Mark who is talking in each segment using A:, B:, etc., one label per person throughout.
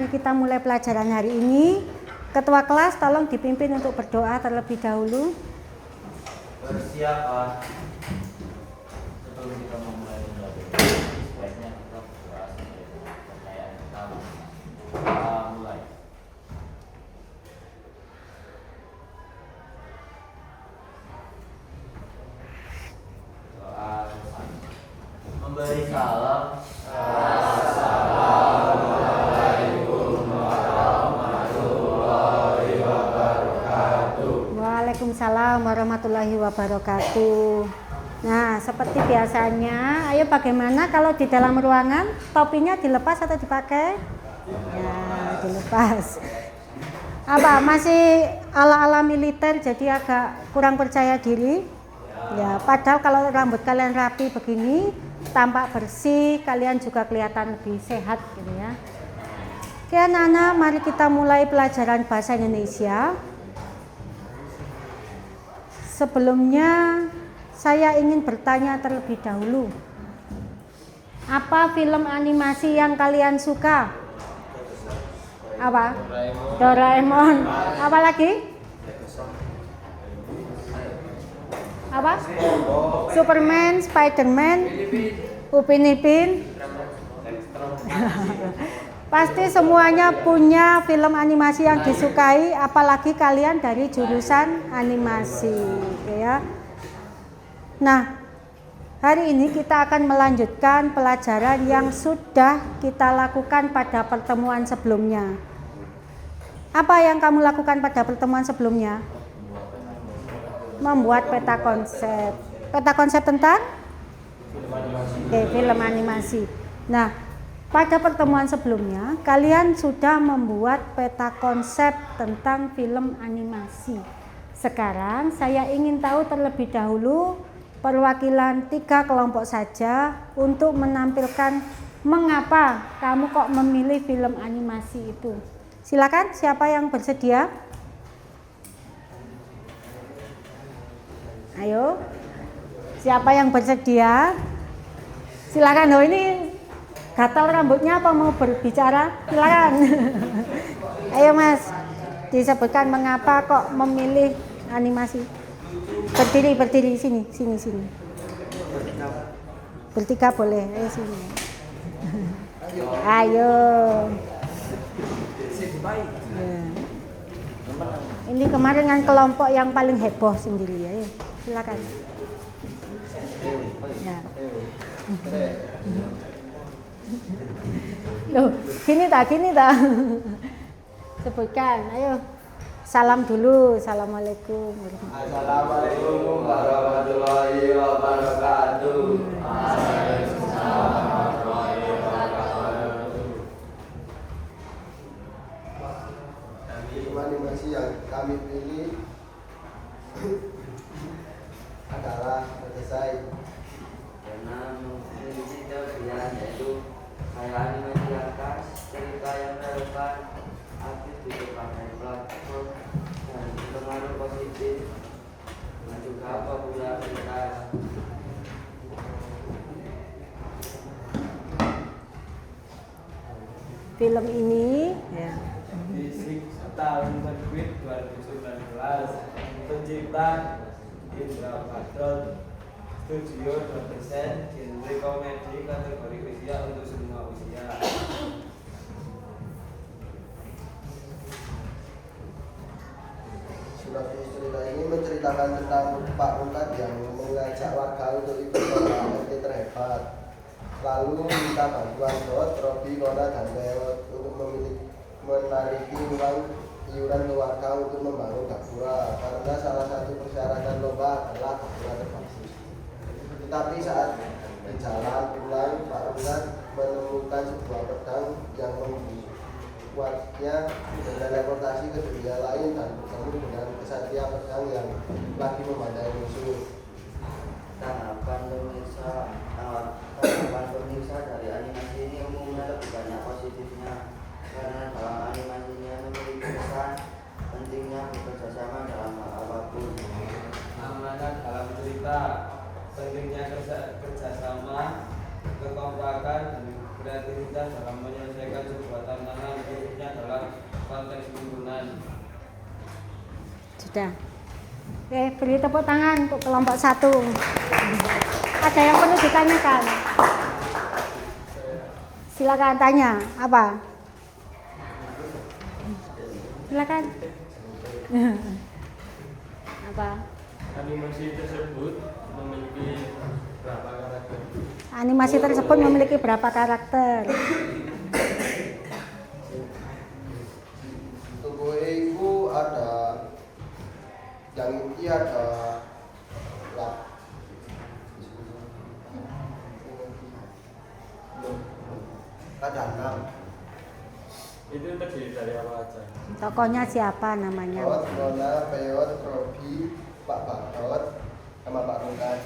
A: mari kita mulai pelajaran hari ini. Ketua kelas tolong dipimpin untuk berdoa terlebih dahulu.
B: Bersiap, sebelum kita memulai belajar, sebaiknya kita berdoa sesuai dengan percayaan kita. Mulai. Doa bersama. Memberi salam.
A: Waalaikumsalam warahmatullahi wabarakatuh. Nah, seperti biasanya, ayo bagaimana kalau di dalam ruangan topinya dilepas atau dipakai? Ya, dilepas. Apa, masih ala-ala militer jadi agak kurang percaya diri? Ya, padahal kalau rambut kalian rapi begini, tampak bersih, kalian juga kelihatan lebih sehat gitu ya. Oke anak-anak, mari kita mulai pelajaran bahasa Indonesia. Sebelumnya saya ingin bertanya terlebih dahulu. Apa film animasi yang kalian suka? Apa? Doraemon. Apa lagi? Apa? Superman, Spiderman, Upin Ipin. Pasti semuanya punya film animasi yang disukai, apalagi kalian dari jurusan animasi, ya. Nah, hari ini kita akan melanjutkan pelajaran yang sudah kita lakukan pada pertemuan sebelumnya. Apa yang kamu lakukan pada pertemuan sebelumnya? Membuat peta konsep. Peta konsep tentang? Film animasi. Nah, pada pertemuan sebelumnya, kalian sudah membuat peta konsep tentang film animasi. Sekarang saya ingin tahu terlebih dahulu perwakilan 3 kelompok saja untuk menampilkan mengapa kamu kok memilih film animasi itu. Silakan, siapa yang bersedia? Ayo, siapa yang bersedia? Silakan, oh ini gatal rambutnya apa mau berbicara? Silakan. Ayo Mas, disebutkan mengapa kok memilih animasi. Berdiri sini. Bertiga boleh, ayo sini. Ayo. Ya. Ini kemarin kan kelompok yang paling heboh sendiri ya. Silakan. Ya. Loh, gini tak? Sebutkan, ayo. Salam dulu. Assalamualaikum.
B: Assalamualaikum warahmatullahi wabarakatuh. Waalaikumsalam warahmatullahi wabarakatuh.
C: Film animasi yang kami pilih adalah Selesai.
B: Karena memiliki kelebihan yaitu kayak animasi yang khas, cerita yang relevan, aktif di berbagai platform dan berpengaruh positif, dan juga popularitas.
A: Film ini ya.
D: Fisik tahun terbit 2019, pencipta Indra Patrol, studio berdesain genre komedi kategori usia untuk semua usia.
C: Sinopsis cerita ini menceritakan tentang Pak Untad yang mengajak warga untuk ikut lomba RT terhebat. Lalu minta bantuan Dot, Robi, Kona, dan Leot untuk menariki uang iuran ke warga untuk membangun gapura, karena salah satu persyaratan lomba adalah gapura terbasis. Tetapi saat di jalan pulang, Pak Untad menemukan sebuah pedang yang membuatnya berteleportasi ke dunia lain dan bertemu dengan kesatria pedang yang lagi membantai musuh.
B: Tanggapan pemirsa dari animasi ini umumnya lebih banyak positifnya, karena dalam animasinya memiliki pesan pentingnya bekerjasama dalam hal apapun.
D: Amanat dalam cerita, pentingnya kerjasama, kekompakan, dan kreativitas dalam menyelesaikan sebuah tantangan, khususnya dalam konteks lingkungan.
A: Sudah. Oke, beri tepuk tangan untuk kelompok 1. Ada yang perlu ditanyakan? Silakan tanya, apa? Silakan. Apa?
D: Animasi tersebut memiliki berapa karakter?
A: Animasi tersebut memiliki berapa karakter?
C: Tubuh itu ada yang inti ada lah. Ada 6.
D: Itu terdiri dari apa aja?
A: Tokohnya siapa namanya?
C: Dot, Nona, Peot, Robi, Pak Batot, sama Pak Rungkat.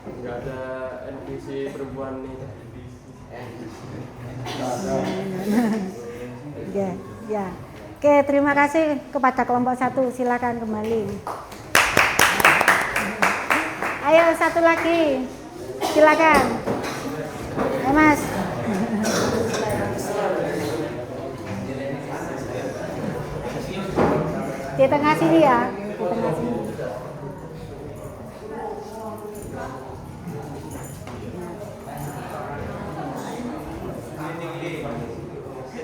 D: Enggak ada NPC perempuan nih.
A: Ya, ya. Oke, terima kasih kepada kelompok 1. Silakan kembali. Ayo satu lagi. Silakan. Mas. Di tengah sini ya. Di tengah sini.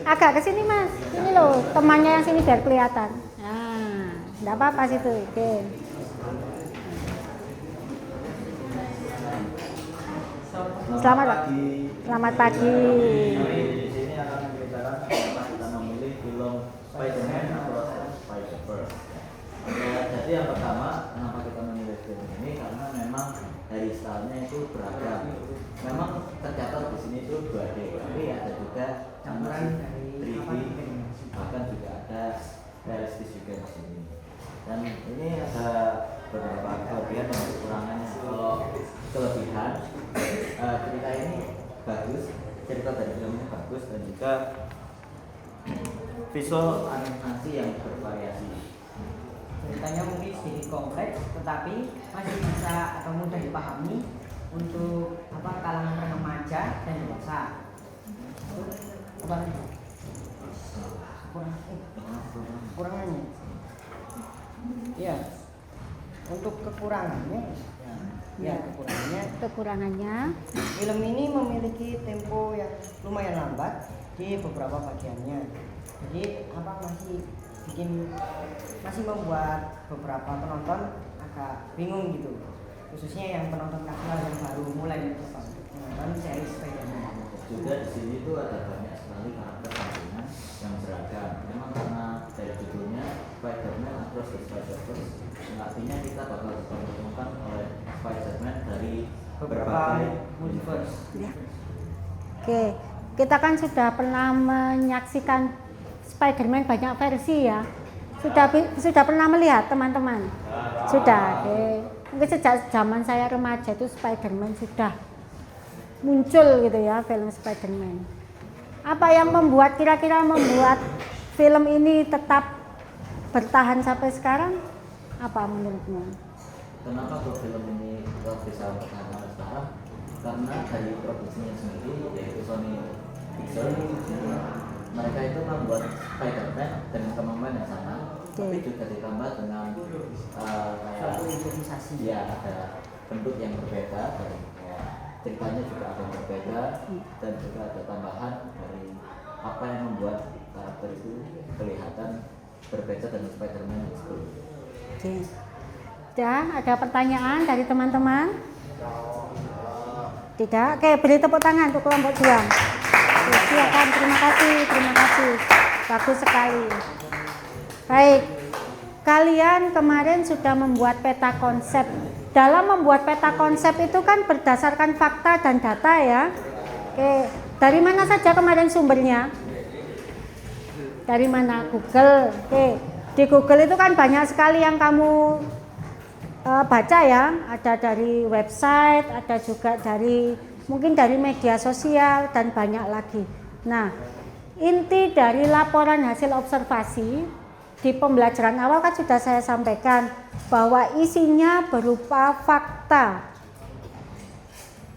A: Agak ke sini Mas. Ini loh, temannya yang sini biar kelihatan. Nah, enggak apa-apa situ. Oke. Selamat pagi. Selamat pagi.
E: Di sini akan membicarakan bagaimana kita memilih film Spider-Man atau Spider-Verse. Jadi yang pertama, kenapa kita memilih film ini? Karena memang dari stylenya itu beragam. Memang tercatat di sini itu 2D, tapi ada juga campuran 3D, bahkan juga ada realistis juga di sini. Dan ini ada beberapa kelebihan dan kekurangannya. Kalau kelebihan, cerita ini bagus, cerita dari film ini bagus, dan juga visual animasi yang bervariasi.
F: Ceritanya mungkin sedikit kompleks, tetapi masih bisa atau mudah dipahami untuk kalangan remaja dan dewasa. Kekurangannya, ya. Untuk kekurangannya,
A: Kekurangannya
F: film ini memiliki tempo yang lumayan lambat di beberapa bagiannya. Jadi masih membuat beberapa penonton agak bingung gitu, khususnya yang penonton casual yang baru mulai menonton series Spider-Man.
E: Juga di sini tuh ada banyak sekali karakter sampingan yang beragam. Memang karena dari judulnya Spider-Man Across the Spider-Verse, artinya kita bakal dipertemukan oleh Spider-Man dari
F: Beberapa multiverse.
A: ya. Oke, kita kan sudah pernah menyaksikan Spider-Man banyak versi ya. Sudah pernah melihat teman-teman? Sudah. Oke. Mungkin sejak zaman saya remaja itu Spider-Man sudah muncul gitu ya, film Spider-Man. Apa yang kira-kira membuat film ini tetap bertahan sampai sekarang? Apa menurutmu?
E: Kenapa kok film ini bisa bertahan sampai sekarang? Karena dari produksinya sendiri, yaitu Sony Pictures, mereka itu membuat Spider-Man dengan kemampuan yang sama, tapi juga ditambah dengan
F: Suatu improvisasi.
E: ya ada bentuk yang berbeda, dari ceritanya juga ada yang berbeda, dan juga ada tambahan dari apa yang membuat karakter itu kelihatan berbeda dengan Spider-Man yang sebelumnya.
A: Oke. Ya, ada pertanyaan dari teman-teman? Tidak? Oke, beri tepuk tangan untuk kelompok 2. Oke, silakan, terima kasih. Bagus sekali. Baik, kalian kemarin sudah membuat peta konsep. Dalam membuat peta konsep itu kan berdasarkan fakta dan data ya. Oke, dari mana saja kemarin sumbernya? Dari mana? Google. Oke, di Google itu kan banyak sekali yang kamu baca ya, ada dari website, ada juga mungkin dari media sosial dan banyak lagi. Nah, inti dari laporan hasil observasi di pembelajaran awal kan sudah saya sampaikan bahwa isinya berupa fakta.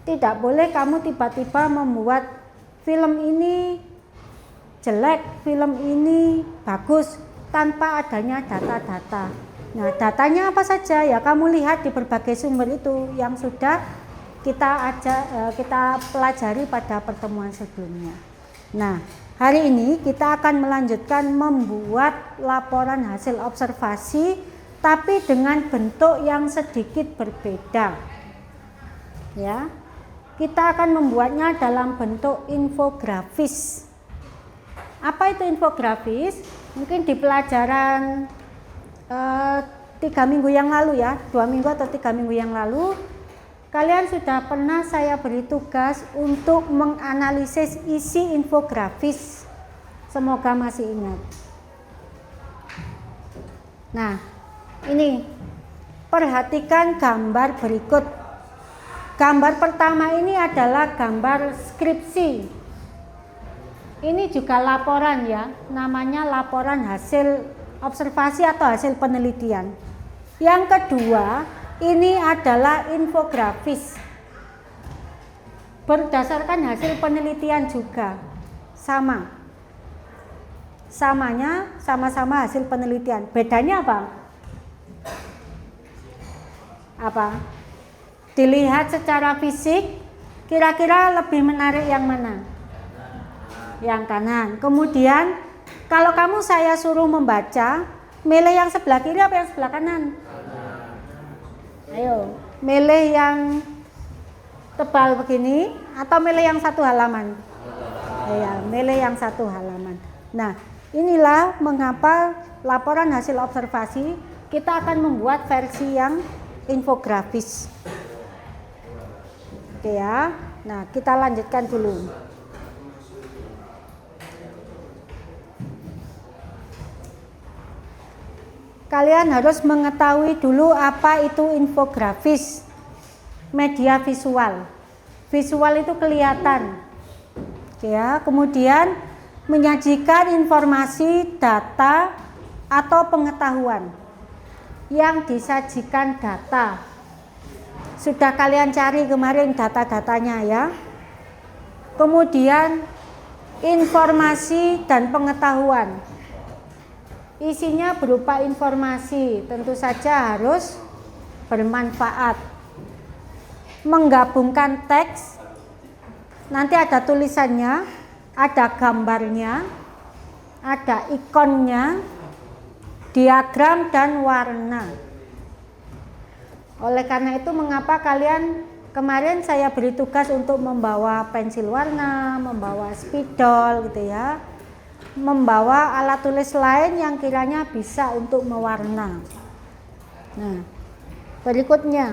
A: Tidak boleh kamu tiba-tiba membuat film ini jelek, film ini bagus tanpa adanya data-data. Nah, datanya apa saja ya kamu lihat di berbagai sumber itu yang sudah kita pelajari pada pertemuan sebelumnya. Nah, hari ini kita akan melanjutkan membuat laporan hasil observasi tapi dengan bentuk yang sedikit berbeda. Ya. Kita akan membuatnya dalam bentuk infografis. Apa itu infografis? Mungkin di pelajaran 3 minggu yang lalu ya, 2 minggu atau 3 minggu yang lalu, kalian sudah pernah saya beri tugas untuk menganalisis isi infografis. Semoga masih ingat. Nah, ini perhatikan gambar berikut. Gambar pertama ini adalah gambar skripsi. Ini juga laporan ya, namanya laporan hasil observasi atau hasil penelitian. Yang kedua, ini adalah infografis. Berdasarkan hasil penelitian juga. Samanya sama-sama hasil penelitian. Bedanya apa? Apa? Dilihat secara fisik, kira-kira lebih menarik yang mana? Yang kanan. Kemudian kalau saya suruh membaca, milih yang sebelah kiri apa yang sebelah kanan? Ayo, milih yang tebal begini atau milih yang satu halaman? Ya, milih yang satu halaman. Nah, inilah mengapa laporan hasil observasi kita akan membuat versi yang infografis. Oke ya. Nah, kita lanjutkan dulu. Kalian harus mengetahui dulu apa itu infografis. Media visual. Visual itu kelihatan. Ya, kemudian menyajikan informasi, data atau pengetahuan. Yang disajikan data. Sudah kalian cari kemarin data-datanya ya. Kemudian informasi dan pengetahuan. Isinya berupa informasi, tentu saja harus bermanfaat. Menggabungkan teks, nanti ada tulisannya, ada gambarnya, ada ikonnya, diagram dan warna. Oleh karena itu mengapa kemarin saya beri tugas untuk membawa pensil warna, membawa spidol gitu ya. Membawa alat tulis lain yang kiranya bisa untuk mewarna. Nah, berikutnya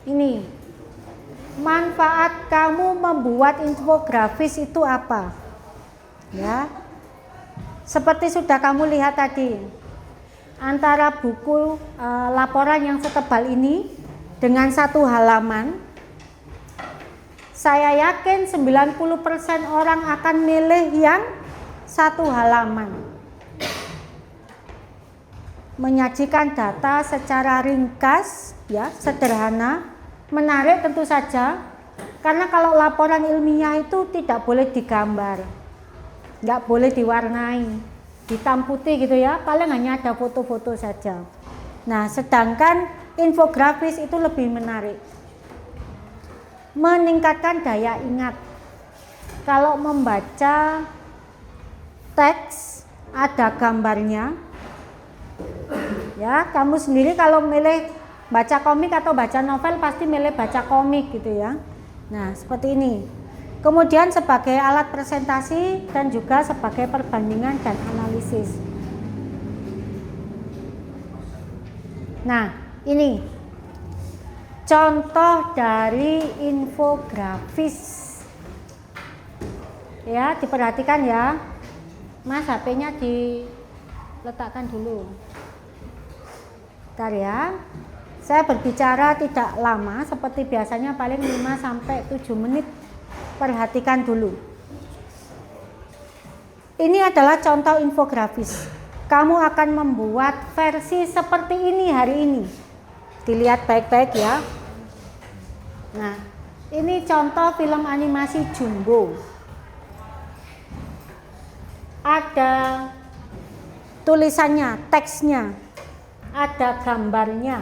A: ini manfaat kamu membuat infografis itu apa? Ya, seperti sudah kamu lihat tadi, antara buku laporan yang setebal ini dengan satu halaman. Saya yakin 90% orang akan milih yang satu halaman. Menyajikan data secara ringkas, ya, sederhana, menarik tentu saja. Karena kalau laporan ilmiah itu tidak boleh digambar, nggak boleh diwarnai, hitam putih gitu ya, paling hanya ada foto-foto saja. Nah, sedangkan infografis itu lebih menarik. Meningkatkan daya ingat. Kalau membaca teks ada gambarnya, ya kamu sendiri kalau milih baca komik atau baca novel pasti milih baca komik gitu ya. Nah seperti ini. Kemudian sebagai alat presentasi dan juga sebagai perbandingan dan analisis. Nah ini contoh dari infografis. Ya, diperhatikan ya. Mas, HP-nya diletakkan dulu. Bentar ya. Saya berbicara tidak lama, seperti biasanya paling 5-7 menit. Perhatikan dulu. Ini adalah contoh infografis. Kamu akan membuat versi seperti ini hari ini. Dilihat baik-baik ya. Nah, ini contoh film animasi Jumbo. Ada tulisannya, teksnya, ada gambarnya.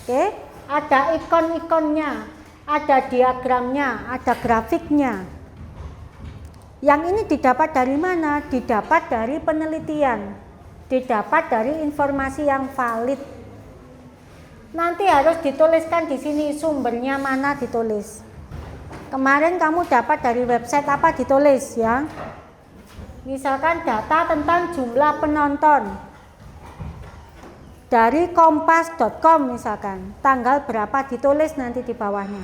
A: Oke, ada ikon-ikonnya, ada diagramnya, ada grafiknya. Yang ini didapat dari mana? Didapat dari penelitian, didapat dari informasi yang valid. Nanti harus dituliskan di sini sumbernya mana, ditulis. Kemarin kamu dapat dari website apa, ditulis ya. Misalkan data tentang jumlah penonton dari kompas.com misalkan, tanggal berapa, ditulis nanti di bawahnya.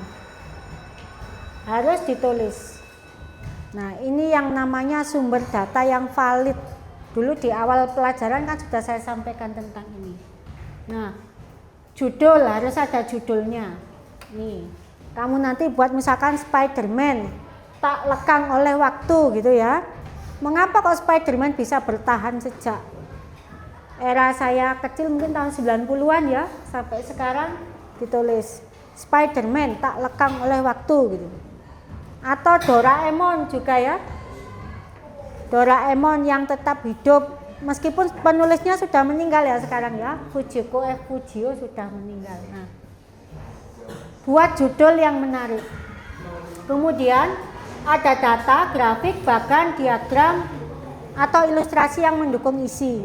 A: Harus ditulis. Nah, ini yang namanya sumber data yang valid. Dulu di awal pelajaran kan sudah saya sampaikan tentang ini. Nah, judul harus ada judulnya. Nih, kamu nanti buat misalkan Spider-Man tak lekang oleh waktu gitu ya. Mengapa kok Spider-Man bisa bertahan sejak era saya kecil, mungkin tahun 90-an ya, sampai sekarang, ditulis Spider-Man tak lekang oleh waktu gitu. Atau Doraemon juga ya, Doraemon yang tetap hidup meskipun penulisnya sudah meninggal ya sekarang ya, Fujiko F. Fujio sudah meninggal. Nah, buat judul yang menarik. Kemudian ada data, grafik, bahkan diagram atau ilustrasi yang mendukung isi.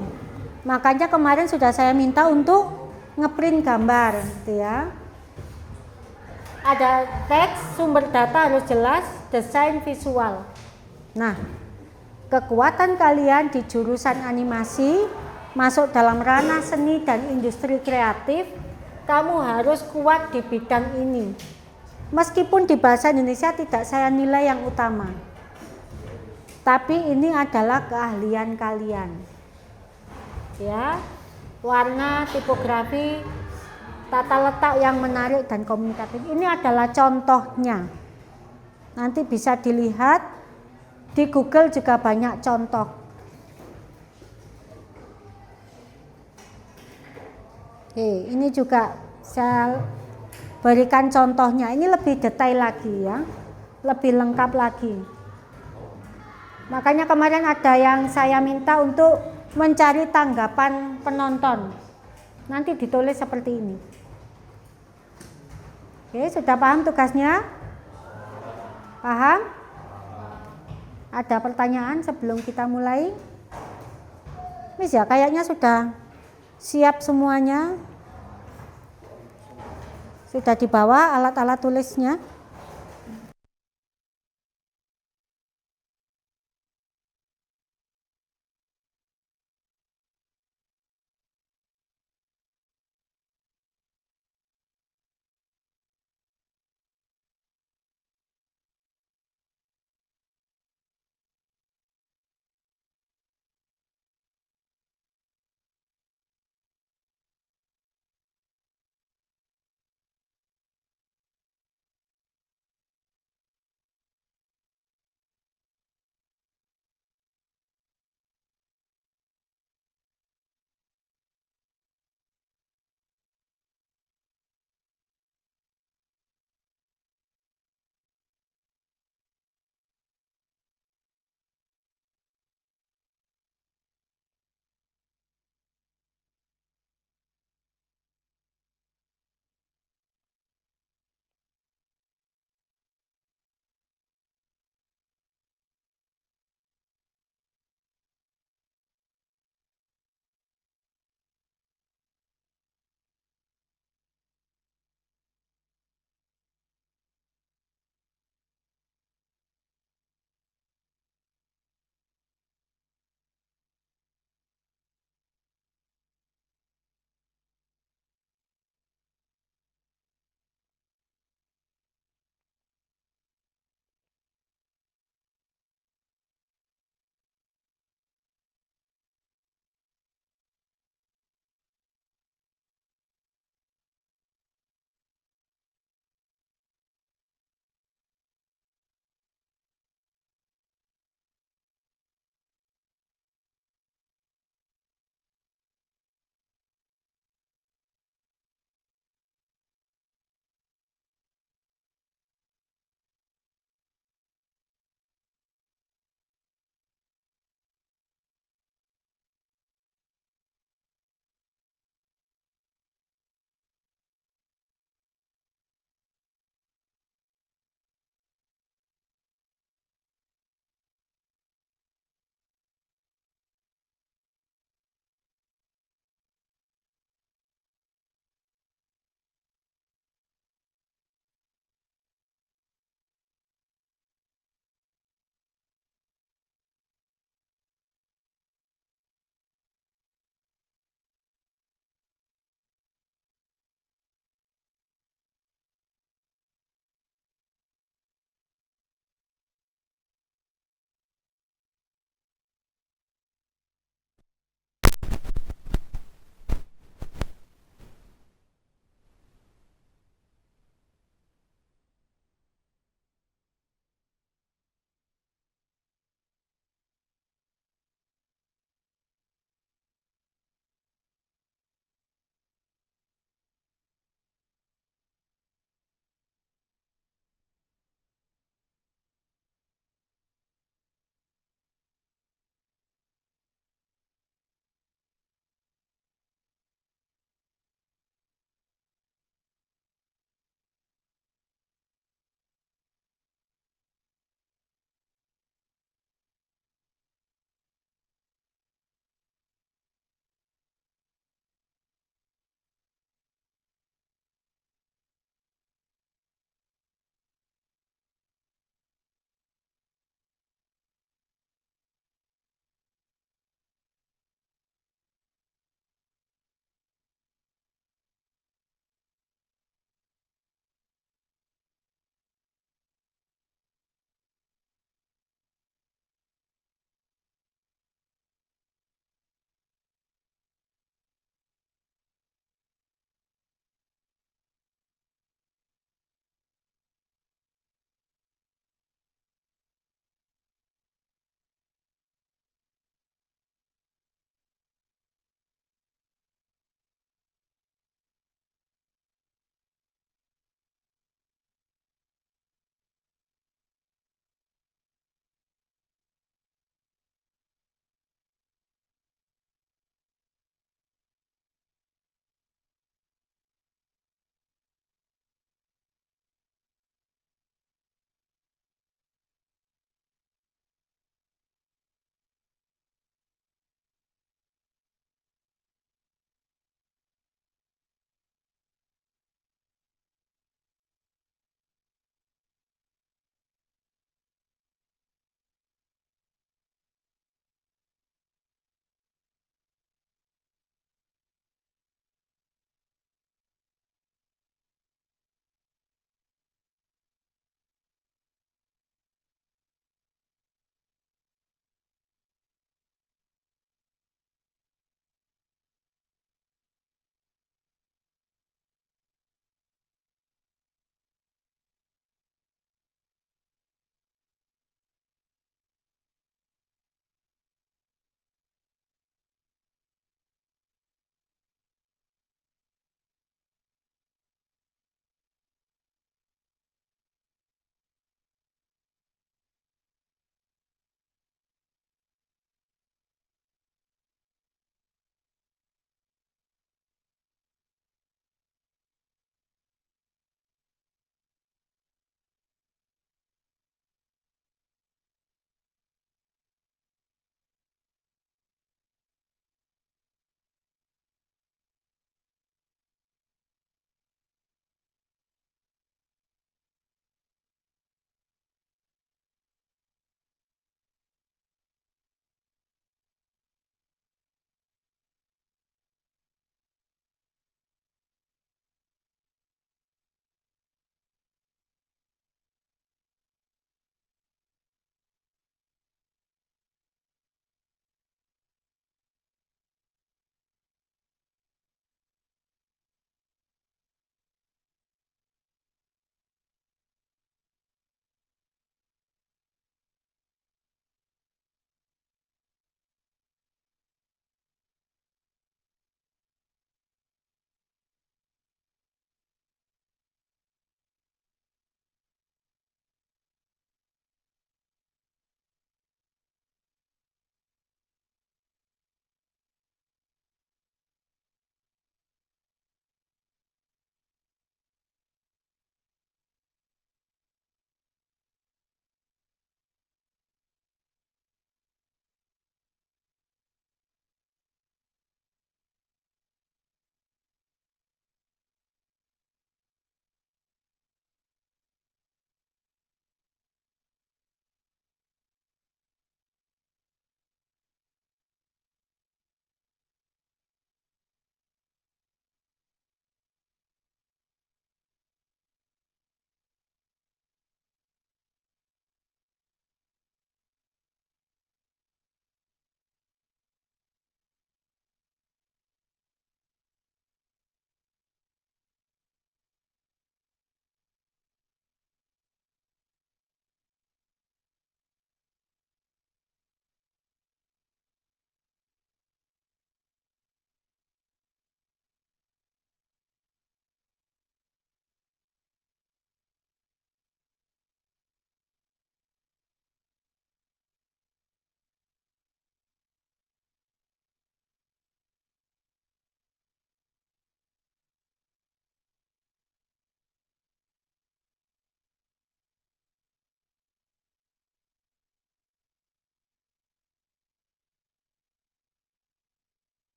A: Makanya kemarin sudah saya minta untuk ngeprint gambar gitu ya. Ada teks, sumber data harus jelas, desain visual. Nah, kekuatan kalian di jurusan animasi, masuk dalam ranah seni dan industri kreatif, kamu harus kuat di bidang ini. Meskipun di bahasa Indonesia tidak saya nilai yang utama, tapi ini adalah keahlian kalian. Ya, warna, tipografi, tata letak yang menarik dan komunikatif. Ini adalah contohnya. Nanti bisa dilihat di Google juga banyak contoh. Oke, ini juga saya berikan contohnya. Ini lebih detail lagi ya, lebih lengkap lagi. Makanya kemarin ada yang saya minta untuk mencari tanggapan penonton. Nanti ditulis seperti ini. Oke, sudah paham tugasnya? Paham? Ada pertanyaan sebelum kita mulai? Miss ya, kayaknya sudah siap semuanya. Sudah dibawa alat-alat tulisnya?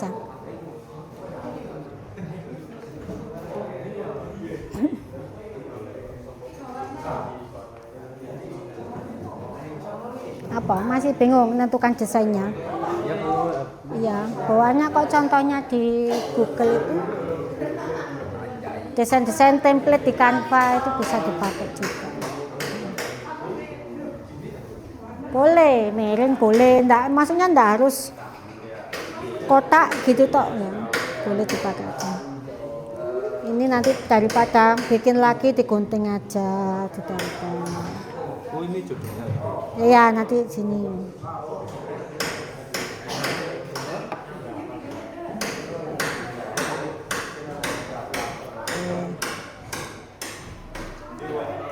A: bisa. Apa? Masih bingung menentukan desainnya? Iya, bawahnya kok contohnya di Google itu desain-desain template di Canva itu bisa dipakai juga. Boleh, miring boleh, enggak, maksudnya enggak harus kotak gitu toh ya. Boleh dipakai aja. Ini nanti daripada bikin lagi digunting aja, ditempel.
D: Oh ini judulnya.
A: Iya, nanti sini.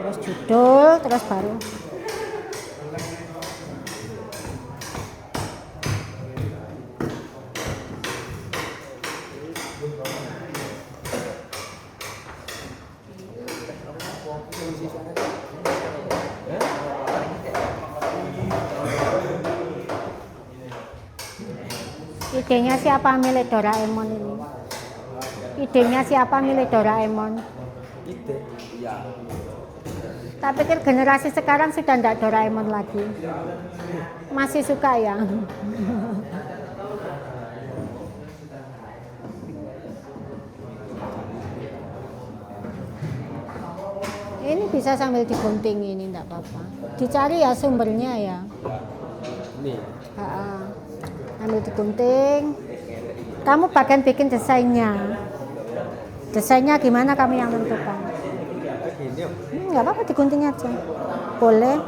A: Terus judul, terus baru. Idenya siapa milik Doraemon ini? Idenya siapa milik Doraemon?
D: Ide. Ya.
A: Tak pikir generasi sekarang sudah tidak Doraemon lagi. Masih suka ya? Ini bisa sambil digunting ini, enggak apa-apa. Dicari ya sumbernya ya.
D: Ini.
A: Ambil digunting. Kamu bagian bikin desainnya. Desainnya gimana kami yang tentukan. Nggak apa-apa digunting aja. Boleh.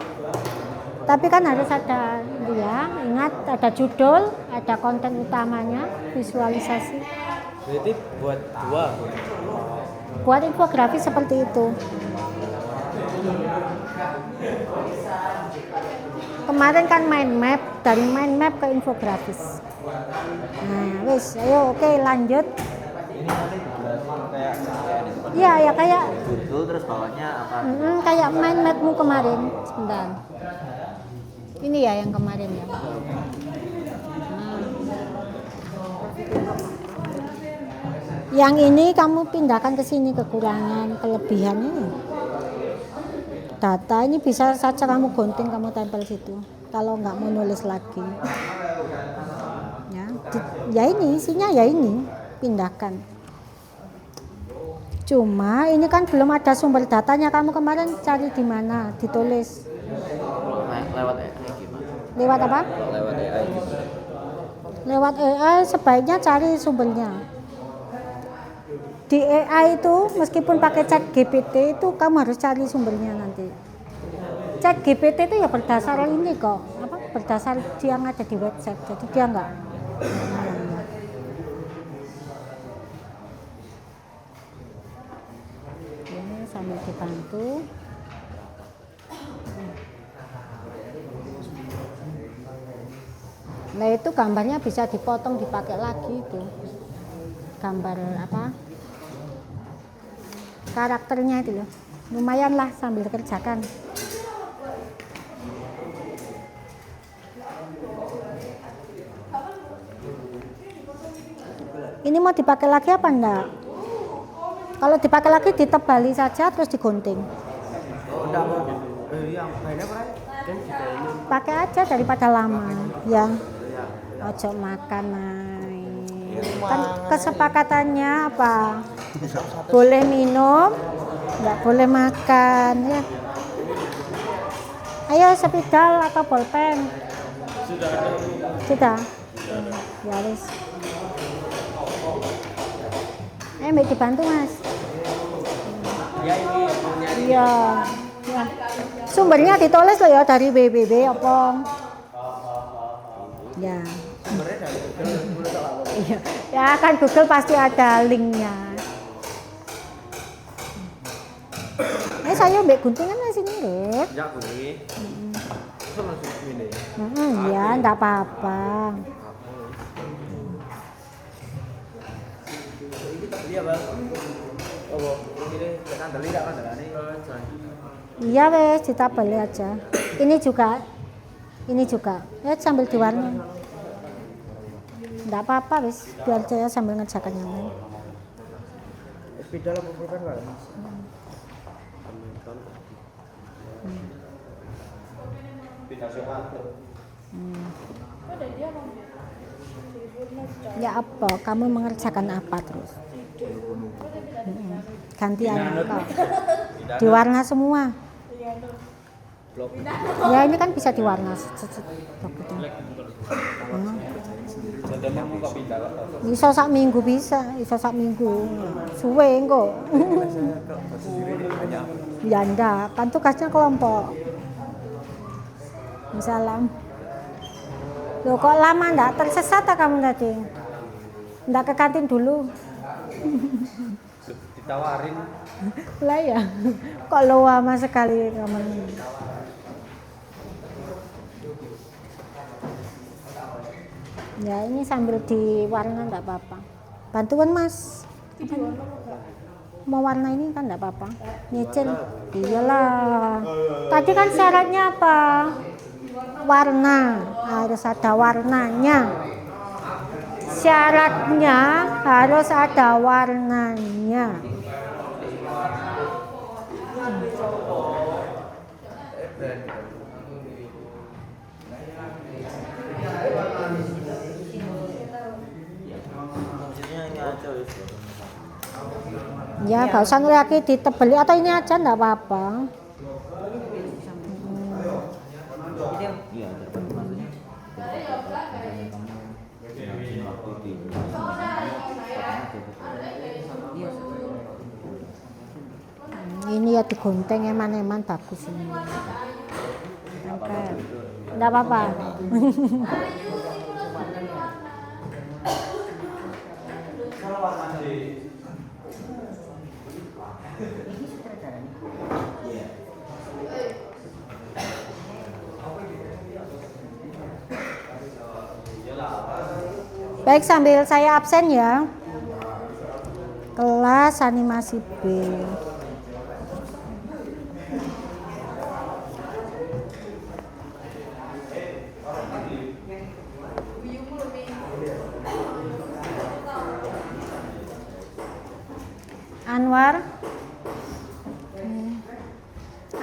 A: Tapi kan harus ada ya, ingat ada judul, ada konten utamanya, visualisasi.
D: Berarti buat dua.
A: Buat infografis seperti itu. Kemarin kan mind map, dari mind map ke infografis. Nah, wis, ayo oke lanjut.
E: Ini nanti dijelasin kayak
A: Iya, ya kayak
E: judul terus bawahnya apa?
A: kayak mind mapmu kemarin. Sebentar. Ini ya yang kemarin ya. Nah. Yang ini kamu pindahkan ke sini, kekurangan, kelebihannya. Data ini bisa saja kamu gunting, kamu tempel situ. Kalau nggak mau nulis lagi, ya ini isinya ya ini, pindahkan. Cuma ini kan belum ada sumber datanya. Kamu kemarin cari di mana? Ditulis.
E: Lewat AI gimana?
A: Lewat apa?
E: Lewat AI gimana?
A: Lewat AI sebaiknya cari sumbernya. Di AI itu meskipun pakai ChatGPT itu kamu harus cari sumbernya nanti. ChatGPT itu ya berdasar ini kok, apa? Berdasar yang ada di website. Jadi dia enggak. Ini sambil dibantu. Nah itu gambarnya bisa dipotong dipakai lagi itu. Gambar apa? Karakternya itu loh, lumayan lah sambil kerjakan. Ini mau dipakai lagi apa enggak? Kalau dipakai lagi ditebali saja terus digunting.
D: Enggak mau. Yang lainnya apa?
A: Pakai aja daripada lama ya. Ojo makan kan kesepakatannya apa? Boleh minum, nggak boleh makan ya. Ayo spidol atau bolpen? Sudah. Ya wis. Mbak dibantu Mas.
D: Ya ini punya.
A: Iya. Ya. Sumbernya ditulis loh ya dari www apa? Ya.
D: Sumbernya dari Google.
A: Iya. Ya kan Google pasti ada linknya. Saya mbak guntingan masih mirip.
D: Ya boleh. Itu langsung ini.
A: Ya enggak apa-apa.
D: Iya bang. Oh, ini tekan tali tak kan dalane.
A: Iya wes, ditabeli aja. Ini juga. Ya sambil diwarna. Enggak apa-apa wis, biar saya sambil ngerjakan yang lain.
C: Spidol apa bukan Pak?
A: Ya apa? Kamu mengerjakan apa terus? Gantian kau. Diwarna semua. Ya ini kan bisa diwarna. Iso sak minggu bisa, iso sak minggu. Suwe engko. Ya ndak, kan tugasnya kelompok. Salam. Loh kok lama ndak tersesat tak kamu tadi? Ndak ke kantin dulu.
D: Ditawarin.
A: Lah ya. Kok lama sekali kamu. Ya ini sambil diwarna ndak apa-apa. Bantuan Mas. Mau warna ini kan ndak apa-apa. Nyicil. Iyalah. Tadi kan syaratnya apa? Warna, harus ada warnanya. Syaratnya harus ada warnanya. Ya, gak usah lagi ditebeli atau ini aja enggak apa-apa.
E: Iya, maksudnya
A: Ini ya digunting eman-eman bagus ini. Tempel. Enggak apa-apa. Baik, sambil saya absen ya. Kelas animasi B. Anwar,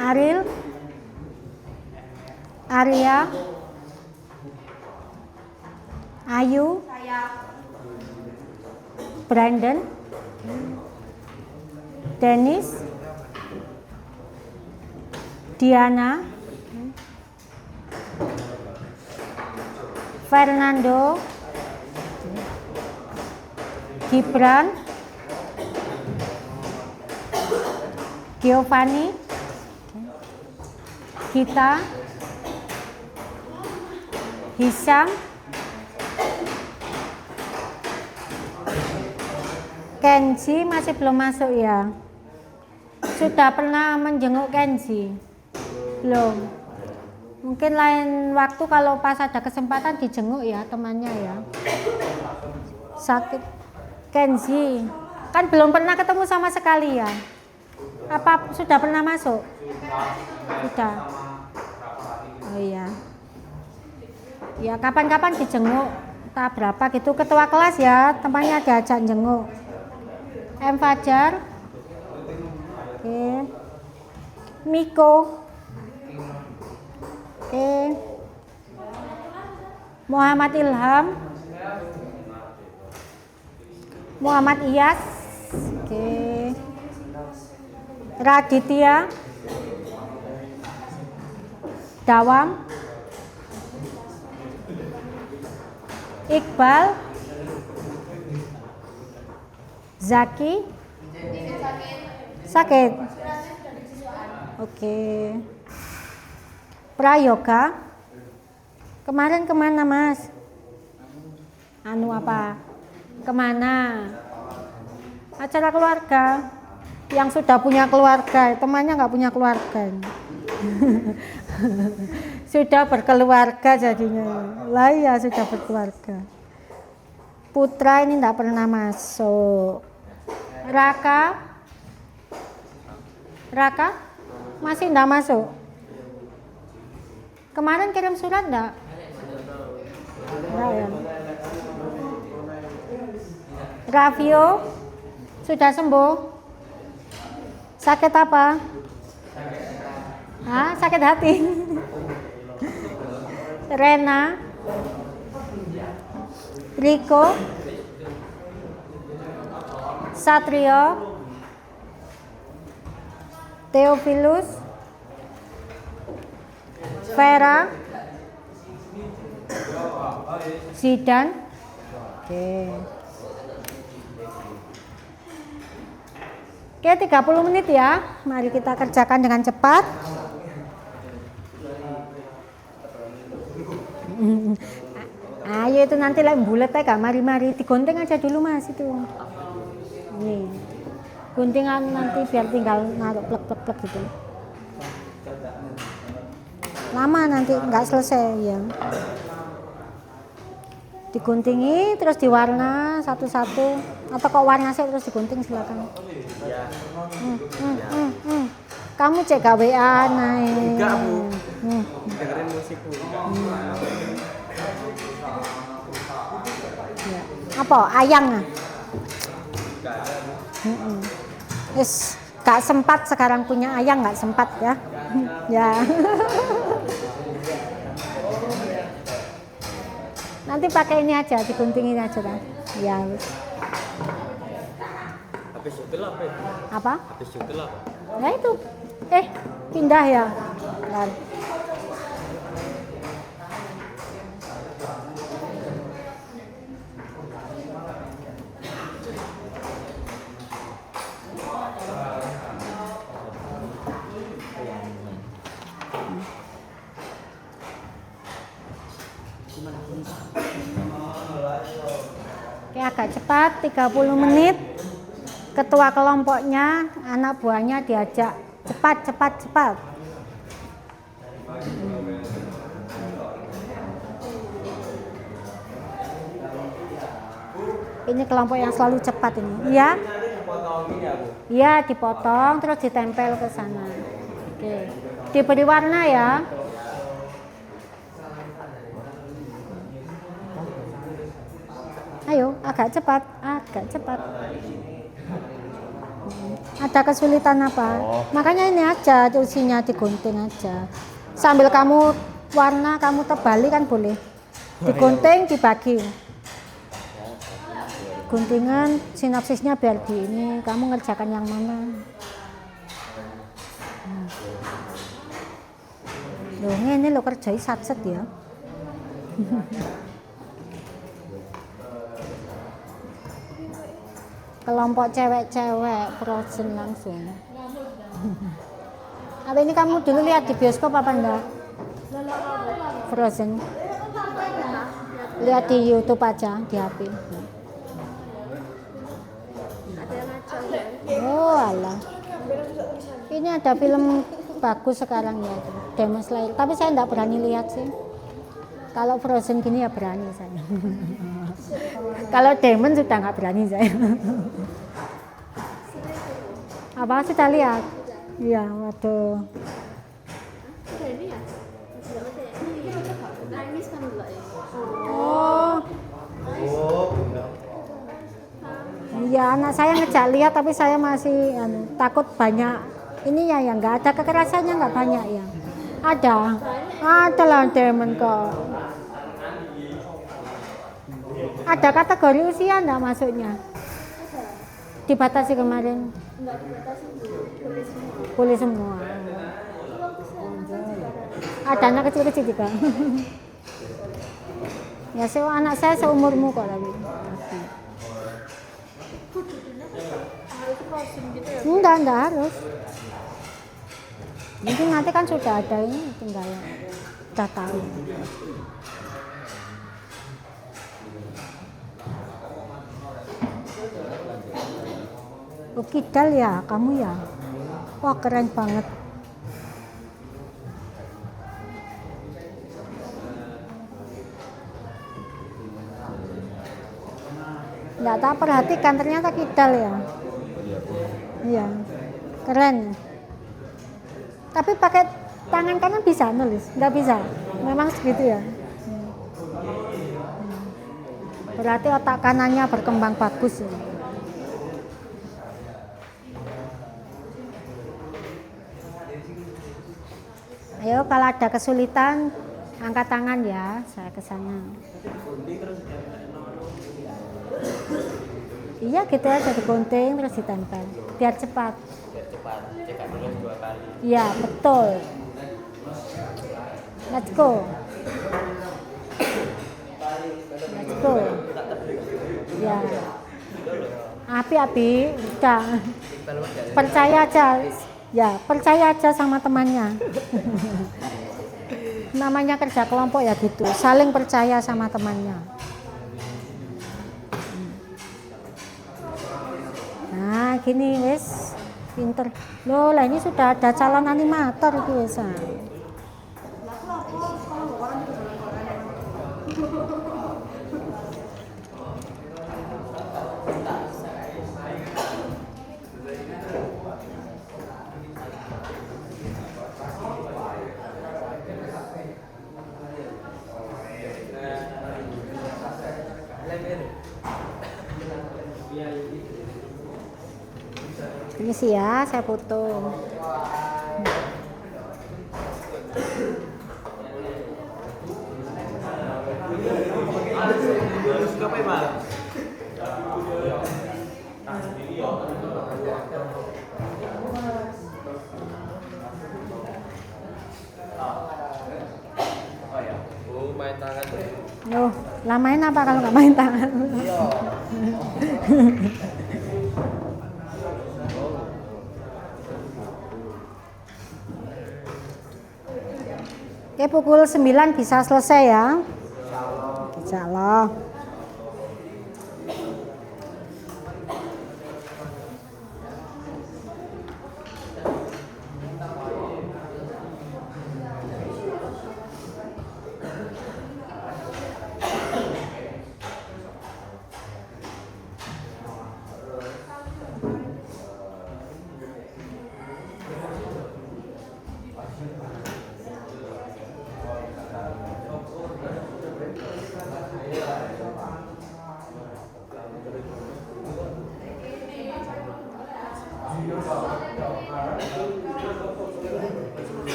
A: Aril, Arya, Ayu, Brandon, Dennis, Diana, Fernando, Gibran, Giovanni, Gita, Hisam, Kenji masih belum masuk ya. Sudah pernah menjenguk Kenji? Belum. Mungkin lain waktu kalau pas ada kesempatan dijenguk ya temannya ya. Sakit Kenji. Kan belum pernah ketemu sama sekali ya. Apa sudah pernah masuk? Sudah. Oh iya. Ya kapan-kapan dijenguk. Tak berapa gitu ketua kelas ya, temannya diajak jenguk. M Fajar. Oke. Miko. Oke. Muhammad Ilham. Muhammad Iyas. Oke. Raditya, Dawam, Iqbal, Zaki, sakit. Oke. Prayoga, kemarin kemana Mas? Anu apa? Kemana? Acara keluarga. Yang sudah punya keluarga, temannya nggak punya keluarga. Sudah berkeluarga jadinya. Lah ya sudah berkeluarga. Putra ini nggak pernah masuk. Raka masih nggak masuk. Kemarin kirim surat nggak? Nggak ya. Raffio, sudah sembuh? Sakit apa? Hah? Sakit hati? Rena, Riko, Satrio, Theophilus, Vera, Zidan. Oke. Oke, 30 menit ya. Mari kita kerjakan dengan cepat. Ayo itu nanti lah bulat ya, mari digunting aja dulu Mas itu. Nih. Guntingan nanti biar tinggal naruh plek-plek gitu. Lama nanti nggak selesai ya. Diguntingi terus diwarna satu-satu, atau kok warna saya terus digunting silakan. Kamu cek gawean naik.
D: Enggak, Bu. Dengerin musik, Bu.
A: Ya. Apa ayang ah? Yes, gak sempat sekarang punya ayang, gak sempat ya. Ya. Nanti pakai ini aja, diguntingin aja kan. Ya.
D: Habis syutil apa?
A: Apa?
D: Habis syutil apa?
A: Nah itu. Pindah ya. Bentar. Oke, agak cepat 30 menit. Ketua kelompoknya, anak buahnya diajak cepat. Ini kelompok yang selalu cepat ini, ya? Iya, dipotong terus ditempel ke sana. Oke, diberi warna ya. Ayo, agak cepat. Ada kesulitan apa? Makanya ini aja, usinya digunting aja. Sambil kamu warna, kamu tebali kan boleh. Digunting, dibagi. Guntingan, sinopsisnya biar di ini. Kamu ngerjakan yang mana? Loh, ini lo kerjai satset ya. Kelompok cewek-cewek Frozen langsung. Apa ini kamu dulu lihat di bioskop apa enggak? Frozen. Lihat di YouTube aja, di HP. Oh alah. Ini ada film bagus sekarang ya, Demon Slayer. Tapi saya enggak berani lihat sih. Kalau Frozen gini ya berani saya. Kalau Demon sudah nggak berani saya. Apa sudah lihat? Iya, waduh. Oh. Iya, anak saya ngejak lihat tapi saya masih takut banyak. Ini ya yang nggak ada kekerasannya, nggak banyak ya. Ada lah Demon kok. Ada kategori usia enggak masuknya? Dibatasi kemarin? Enggak dibatasi, boleh semua. Ada anak kecil-kecil juga. Ya, anak saya seumurmu kok tapi. Enggak harus. Mungkin nanti kan sudah ada ini, tinggal udah tahu. Oh, kidal ya, kamu ya? Wah, keren banget. Nggak tak perhatikan, ternyata kidal ya. Iya, keren. Tapi pakai tangan kanan bisa nulis? Nggak bisa? Memang segitu ya? Berarti otak kanannya berkembang bagus. Ayo kalau ada kesulitan angkat tangan ya, saya ke sana. Iya gitu aja digunting terus ditempel biar cepat.
D: cekat terus 2 kali.
A: Iya betul. Let's go. Let's go. Ya. Api, udah. Percaya aja. Ya, percaya aja sama temannya. Namanya kerja kelompok ya gitu, saling percaya sama temannya. Nah, gini wes, pinter. Loh, lah ini sudah ada calon animator itu wes. Ini sih ya, saya foto.
D: Main tangan.
A: Loh, lah main apa kalau nggak main tangan? Oke, pukul 9 bisa selesai ya. Insyaallah.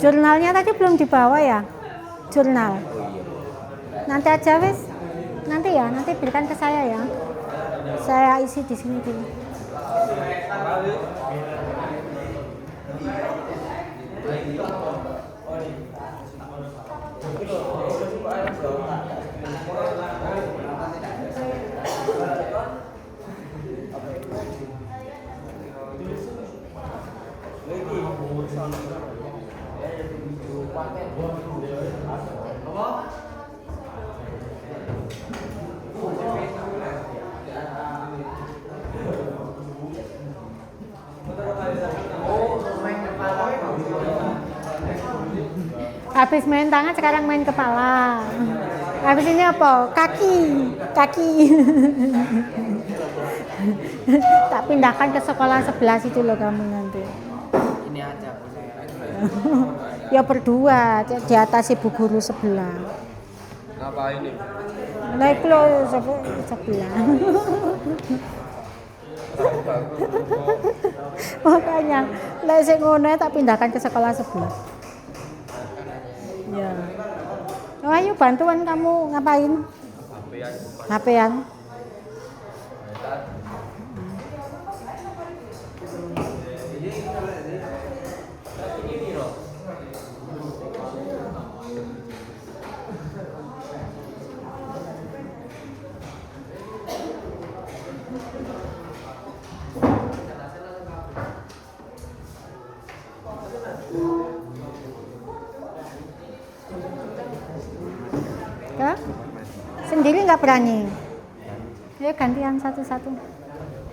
A: Jurnalnya tadi belum dibawa ya? Jurnal. Nanti aja wes. Nanti ya, nanti berikan ke saya ya. Saya isi di sini dulu. Habis main tangan sekarang main kepala. Habis ini apa? Kaki. Tak pindahkan ke sekolah sebelah situ loh kamu nanti.
F: Ini aja Bu.
A: Ya berdua di atas ibu guru sebelah.
D: Ngapain nih?
A: Naik lo sebelah. Makanya, lek sing ngono tak pindahkan ke sekolah sebelah. Ya. Oh, ayo bantuan kamu ngapain? HP-an. Kak? Sendiri nggak berani? Ayo gantian satu-satu.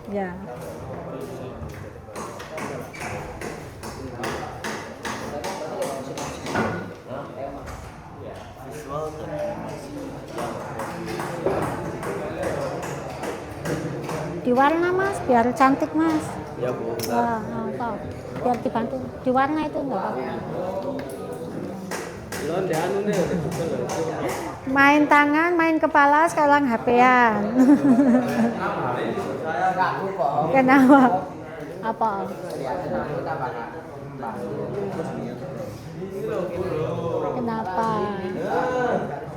A: Ya.
E: Visual dan animasi.
A: Diwarna mas, biar cantik mas.
D: Ya Bu.
A: Wah, apa? Biar dibantu. Diwarna itu enggak apa-apa.
D: Lon de anu nih.
A: Main tangan, main kepala, sekarang HP-an. Kenapa? Apa? Kenapa?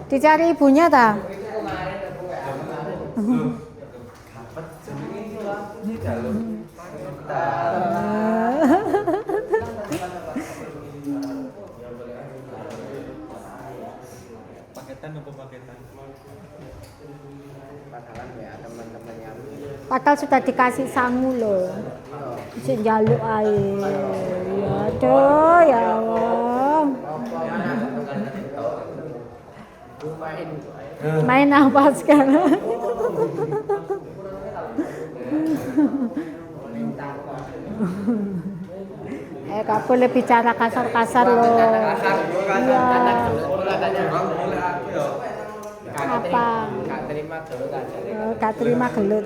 A: Dicari ibunya tak?
D: Paketan apa paketan?
A: Padahal sudah dikasih sangu loh. Si jaluk air. Ya aduh, ya Allah. Main apa sekarang? Gak boleh bicara kasar-kasar loh. Iya. Apa? Gak terima gelut.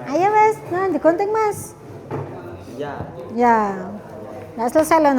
A: Ayo mas, nah digunting mas.
D: Ya.
A: Ya, nggak selesai loh.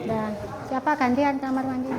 A: Nah, siapa gantian kamar mandi?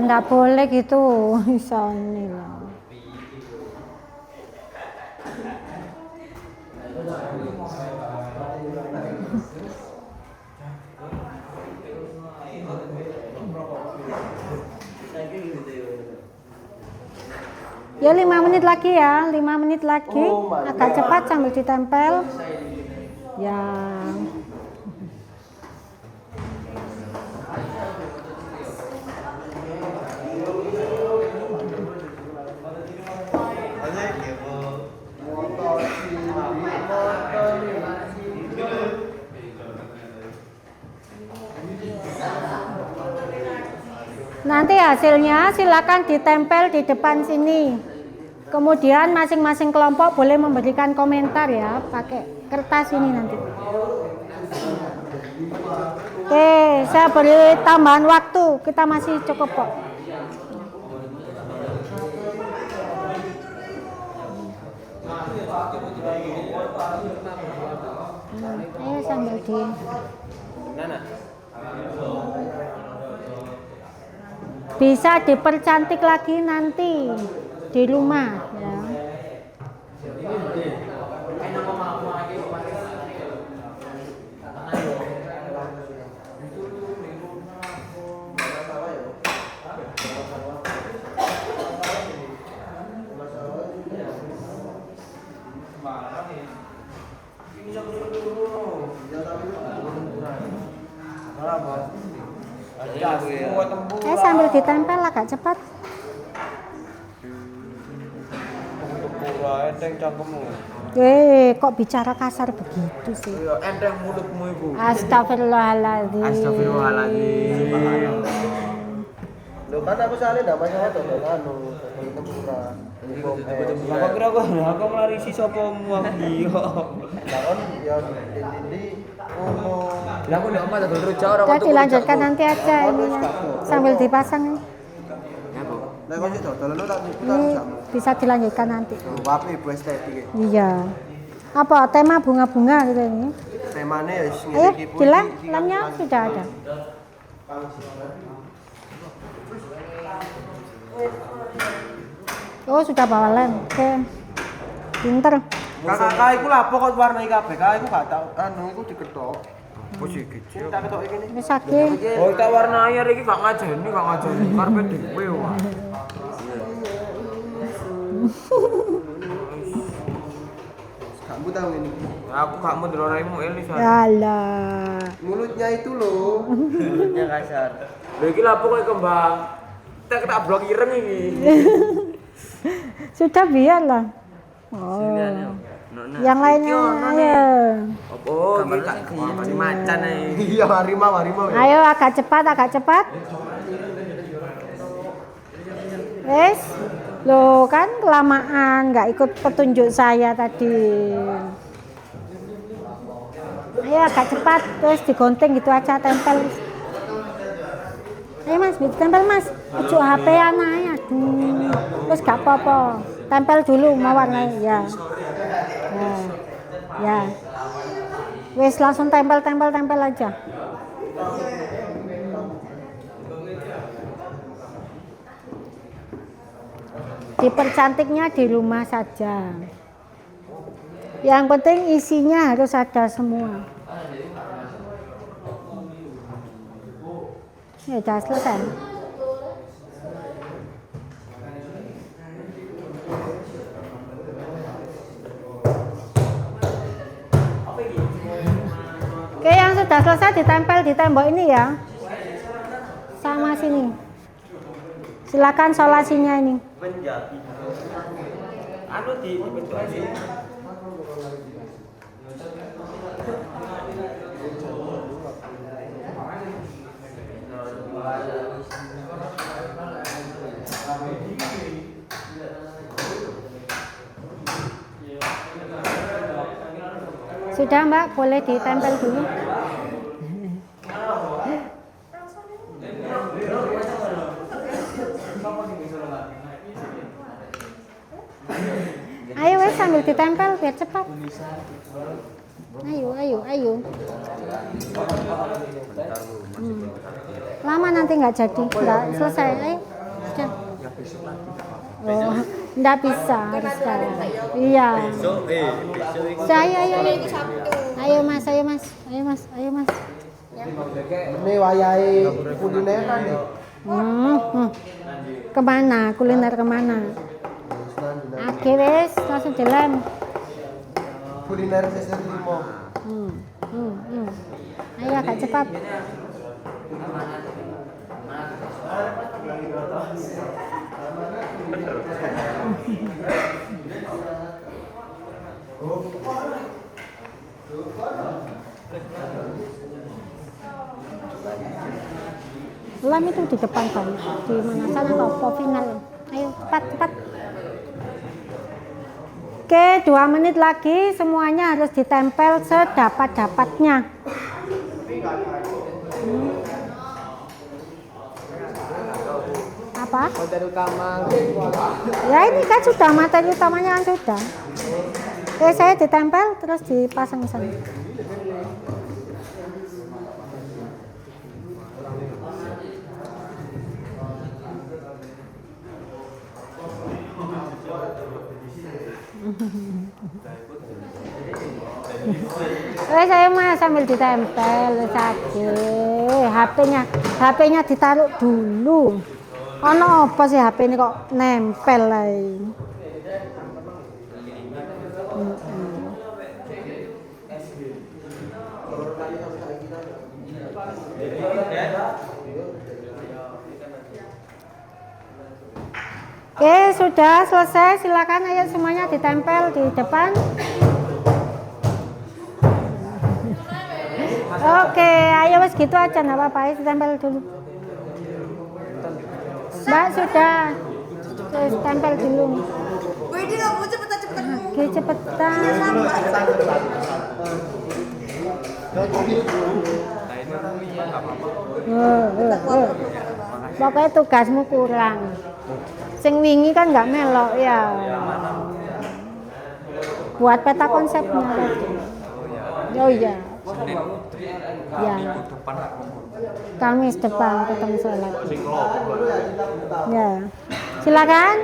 A: Nggak boleh gitu, misalnya. Ya 5 menit lagi ya, 5 menit lagi, agak cepat sambil ditempel. Ya. Nanti hasilnya silakan ditempel di depan sini. Kemudian masing-masing kelompok boleh memberikan komentar ya, pakai kertas ini nanti. Oke, saya beri tambahan waktu, kita masih cukup kok. Sambil di bisa dipercantik lagi nanti di rumah ya. Sambil ditempel agak cepat.
D: Enteng cangkemmu.
A: Kok bicara kasar begitu sih?
D: Enteng mulutmu iku.
A: Astagfirullahaladzim.
D: Astagfirullahaladzim.
C: Loh kan aku soalnya ndak masalah dodol anu, dodol tempura.
D: Apa kira aku ngelarisi sopomu aku iya.
C: Lah kon ya ndi ngono.
D: Lah aku nek omah dodol rujak ora
A: Udah dilanjutkan nanti aja ini sambil dipasang.
C: Nek kon sik dodol lu tak
A: Ini bisa dilanjutkan nanti.
C: wapi ibu estetik.
A: Iya. Apa tema bunga-bunga gitu ini?
C: Temane ya sing
A: Ayo,
C: iki
A: dilem, lemnya sudah ada. Oh, sudah bawa lem. Oke. Pinter.
C: Kakak iku lapo kok warnai kabeh. Kakak iku gak tau anu iku diketok. Apa sih kecil? Tak ketok iki.
A: Wis akeh.
D: Oh, tak warna anyar iki gak ngajeni, karepe dhewe wae.
C: Kamu tahu ini.
D: Aku gak mau delok raimu Elis.
A: Alah.
C: Mulutnya itu loh.
D: Mulutnya kasar. Lha iki lapo koyo kembang. Tak blok ireng iki.
A: Sudah biarlah. Oh. Yang lainnya ayo.
D: Oh, iki tak macan ae.
C: Iya harimau.
A: Ayo agak cepat. Wes. Loh kan kelamaan nggak ikut petunjuk saya tadi. Ayo agak cepat terus digunting gitu aja tempel. Ayo Mas, tempel Mas. Ujuk HP anaknya. Aduh. Terus gak apa-apa. Tempel dulu mau warnanya ya. Ya. Wes langsung tempel aja. Dipercantiknya di rumah saja. Yang penting isinya harus ada semua. Ya udah selesai. Oke, yang sudah selesai ditempel di tembok ini ya. Sama sini. Silakan solasinya ini.
D: Anu dibentuk aja.
A: Sudah Mbak, boleh ditempel dulu. Ayo wes sambil ditempel biar cepat. Ayo. Lama nanti nggak jadi, nggak selesai. Ayo, sudah. Oh, nggak bisa harus sekarang. Iya. Ayo mas.
C: Ini wayahe kulineran nih.
A: Kemana? Kuliner kemana? Oke wes, langsung jalan.
C: Kuliner sesar limo.
A: Ayo agak cepat. Lam itu di depan banyak. Di mana sana toko final. Ayo cepat. Oke, 2 menit lagi semuanya harus ditempel sedapat-dapatnya. Apa?
C: Materi utama.
A: Ya ini kan sudah materi utamanya kan sudah. Oke, saya ditempel terus dipasang sana. Saya mah sambil ditempel saja. HP-nya ditaruh dulu. Ono apa sih HP ini kok nempel lagi? Oke, sudah selesai. Silakan ayo semuanya ditempel di depan. Oke, ayo wes gitu aja nggak apa-apa, ayo ditempel dulu. Mbak sudah, terus tempel dulu.
G: Ini nggak mau cepetan.
A: Oke, cepetan. Pokoknya tugasmu kurang. Sing wingi kan nggak melok ya. Buat peta konsepnya tadi. Oh iya. Ya. Kamis depan ketemu sholat. Ya. Silakan.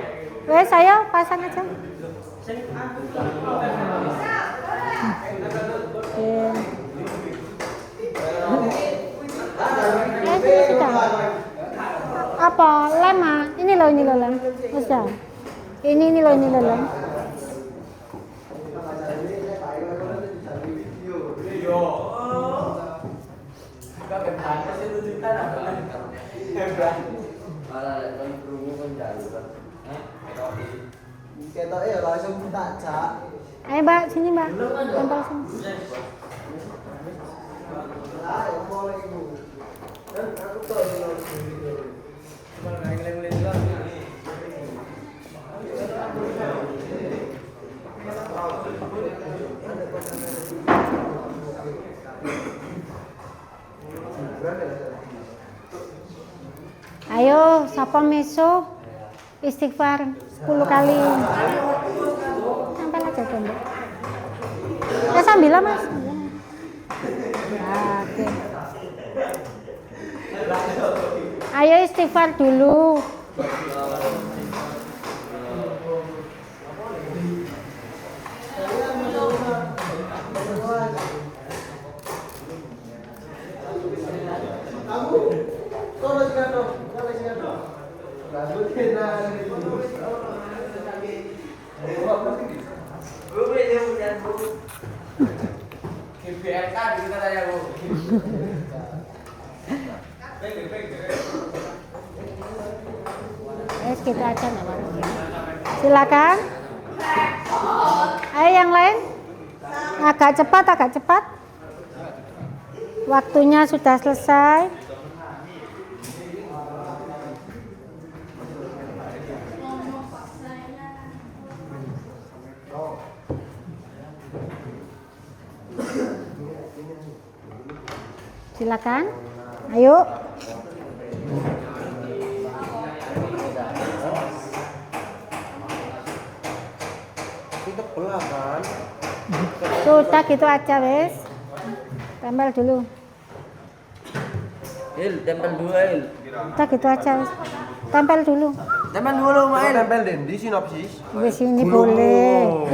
A: Wes ayo pasang aja. Oke. Sudah. Apa? Lema. Ini loh lem. Sudah. Ini loh lem.
C: Ketoke ya langsung tak jak.
A: Ayo Mbak, sini Mbak. Tempel sini. Ayo, sapa meso istighfar 10 kali. Tempel aja dong, Mbak. Sambil lah, Mas. Nah, oke. Ayo istighfar dulu. Gitu aja nggak apa-apa. Silakan. Ayo yang lain. Agak cepat. Waktunya sudah selesai. Silakan. Ayo.
C: Kan?
A: Sudah gitu aja wes. Tempel dulu.
B: Tempel dulu, Il.
A: Sudah gitu aja wes. Tempel dulu.
B: Tempel dulu, Mail.
C: Tempel di sinopsis.
A: Di sini boleh.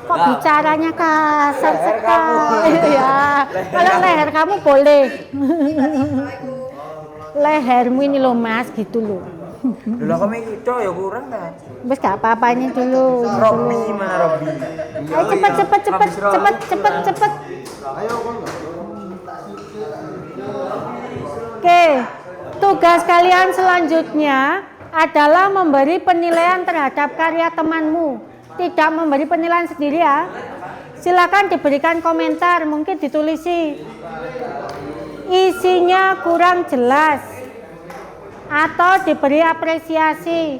A: Kok bicaranya kasar sekali ya. Kalau leher kamu boleh. Lehermu ini loh Mas, gitu loh.
B: Dulu kamu itu ya kurang dah.
A: Bes gak apa-apa ini dulu.
B: Robby mana Robby?
A: Ayo cepet.
C: Ayo kok.
A: Oke, tugas kalian selanjutnya adalah memberi penilaian terhadap karya temanmu. Tidak memberi penilaian sendiri ya. Silakan diberikan komentar, mungkin ditulisi. Isinya kurang jelas atau diberi apresiasi.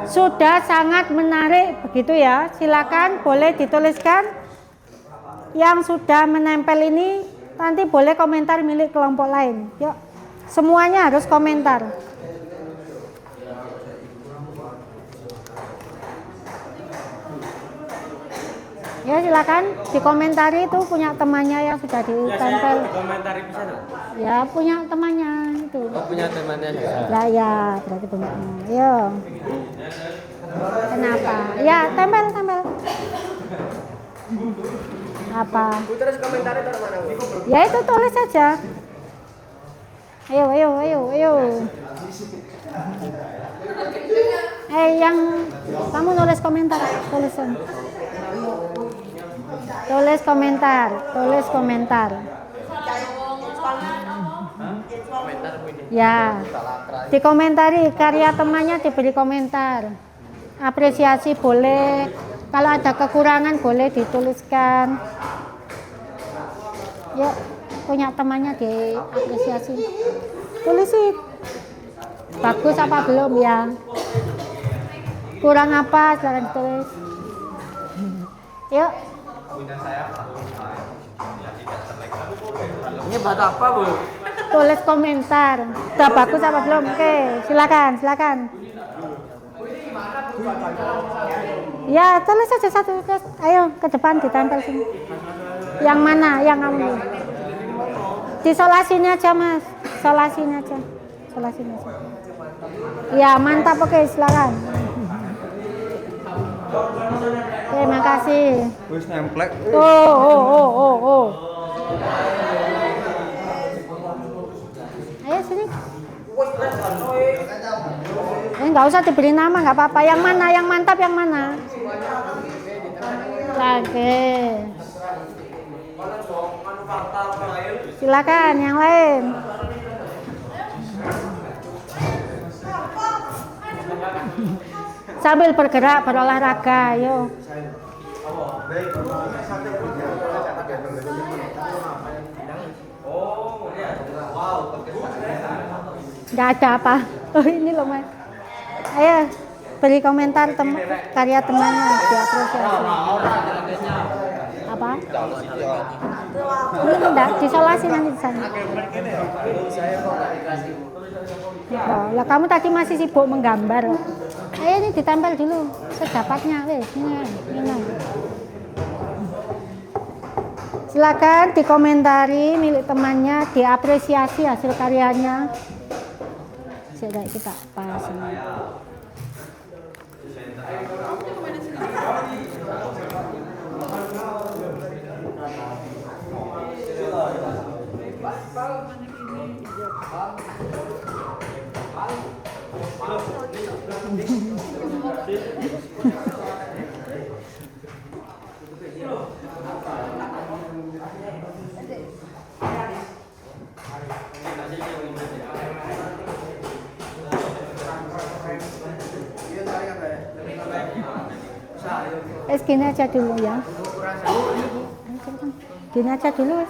A: Sudah sangat menarik begitu ya. Silakan boleh dituliskan. Yang sudah menempel ini nanti boleh komentar milik kelompok lain. Yuk. Semuanya harus komentar. Ya silakan dikomentari itu punya temannya yang sudah ditempel.
D: Komentari bisa dong?
A: Ya punya temannya itu.
D: Oh, punya temannya ya.
A: Lah ya berarti punya. Yo. Kenapa? Ya tempel. Apa?
C: Terus komentarnya taruh mana?
A: Ya itu tulis saja. Ayo. Yang kamu nulis komentar, tulisan. Tulis komentar. Ya, dikomentari karya temannya, diberi komentar. Apresiasi boleh, kalau ada kekurangan boleh dituliskan. Yuk, punya temannya diapresiasi. Tulisin. Bagus apa belum ya? Kurang apa? Silakan tulis. Yuk.
D: Ini buat apa, Bu?
A: Tulis komentar. Udah bagus apa belum? Oke, silakan. Ya, tulis saja satu. Ayo ke depan ditempel sini. Yang mana? Yang kamu? Disolasiin aja, Mas. Solasiin aja. Ya, mantap. Oke, silakan. Terima kasih.
D: Wis nemplek.
A: Oh. Ayo sini. Nggak usah diberi nama, nggak apa-apa. Yang mana? Yang mantap yang mana? Oke. Silakan yang lain. Sambil bergerak, berolahraga, ayo. Nggak ada apa. Oh, ini loh, Mas. Ayo, beri komentar karya temannya, diapresiasi. Apa? Ini enggak, disolasi nanti di sana. Oh, lah kamu tadi masih sibuk menggambar. Ayo ini ditempel dulu sedapatnya, wes ini. Silakan dikomentari milik temannya, diapresiasi hasil karyanya. Sudah kita pas. Gini aja dulu ya. Gini aja dulu.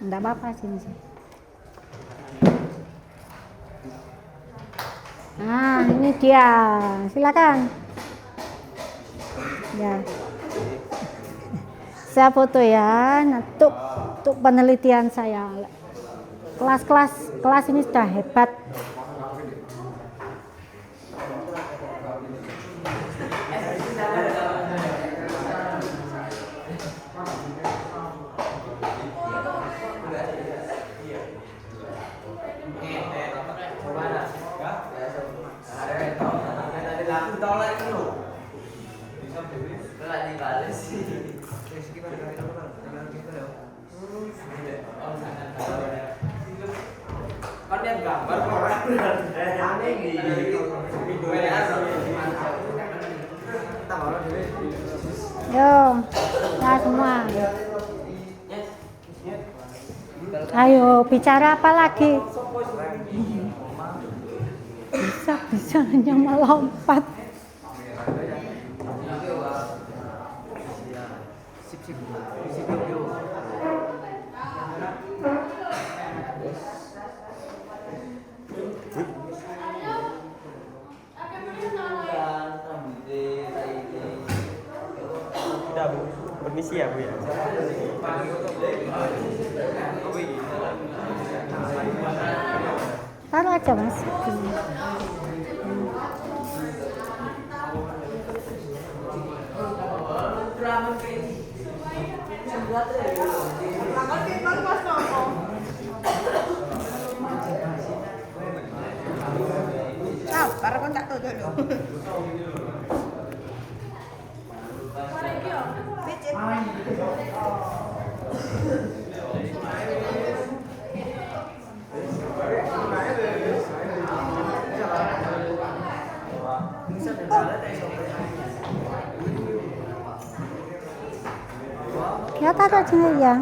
A: Enggak apa-apa sini. Nah, ini dia. Silakan. Ya. Saya foto ya. Nah, untuk penelitian saya. Kelas ini sudah hebat.
D: Kan yang gambar orang aneh gitu.
A: Yo, nah semua. Ayo bicara apa lagi? Bisa hanya melompat.
D: Permisi ya, Bu ya.
A: Taruh aja, Mas.
G: Para kontak tuh dulu.
A: Ya tak aja ya.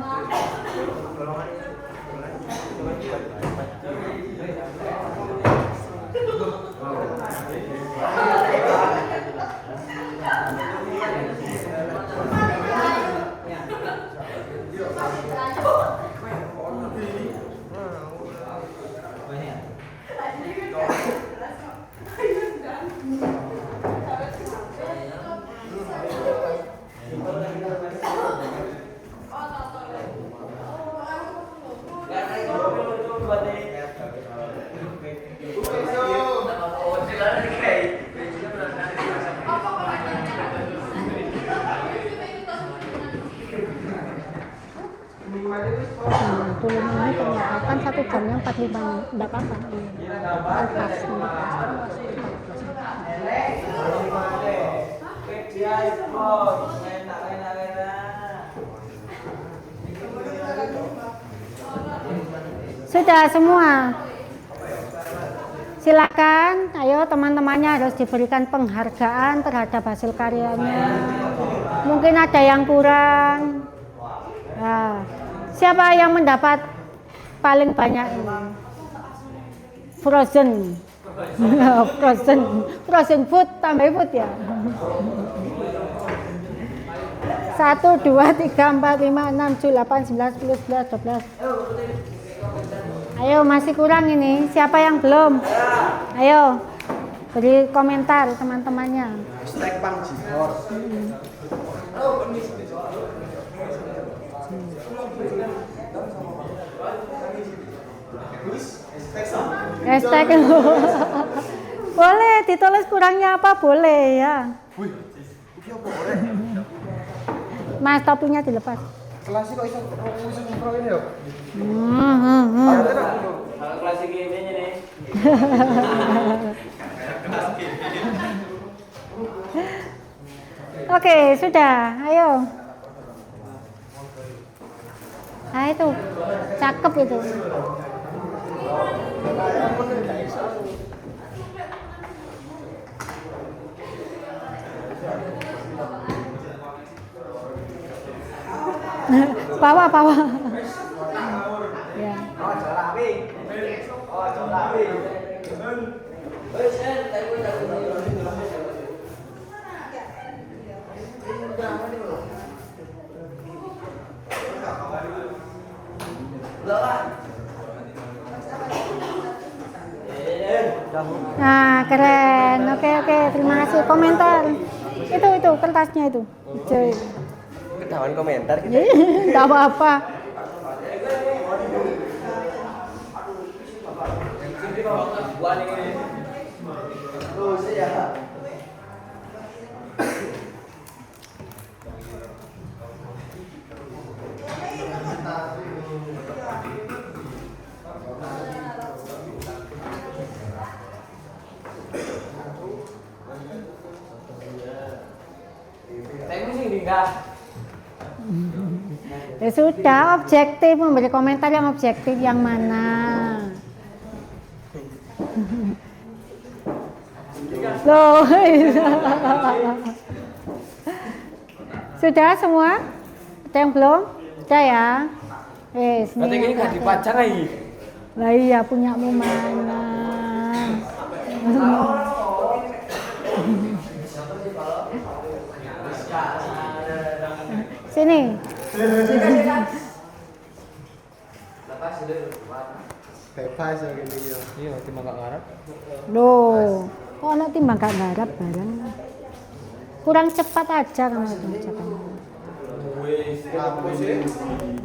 A: Dulu ini ternyata kan 1 jamnya 45 menit, enggak apa-apa. Kan pas. Sudah semua. Silakan, ayo teman-temannya harus diberikan penghargaan terhadap hasil karyanya. Mungkin ada yang kurang. Nah, siapa yang mendapat paling banyak ini? Frozen. Frozen food, tambah food ya. 1, 2, 3, 4, 5, 6, 7, 8, 9, 10, 11, 12. Ayo, masih kurang ini. Siapa yang belum? Ayo, beri komentar teman-temannya.
C: Hashtag Pang Jihor.
A: Hashtag boleh ditulis kurangnya apa boleh ya. Mas topinya dilepas.
C: Kelas kok iso pro ini yo.
E: Kalau klasik ini nih.
A: Oke, sudah. Ayo. Nah itu, cakep itu. Bawa. Ya. Nah, keren. Oke, terima kasih. Komentar. Itu kertasnya itu. Cuy.
C: Ketahuan komentar gitu.
A: Enggak apa-apa. Ya sudah, objektif, memberi komentar yang objektif yang mana? Loh. Sudah semua? Ada yang belum? Sudah ya? Wes,
F: Berarti ini nggak dipacar lagi?
A: Lah iya, punyamu mana? Sini.
C: Bebas ya gini ya.
F: Iya, timbang gak ngarep.
A: Loh, kok anak timbang gak garap barang? Kurang cepat aja kamu kerjakan.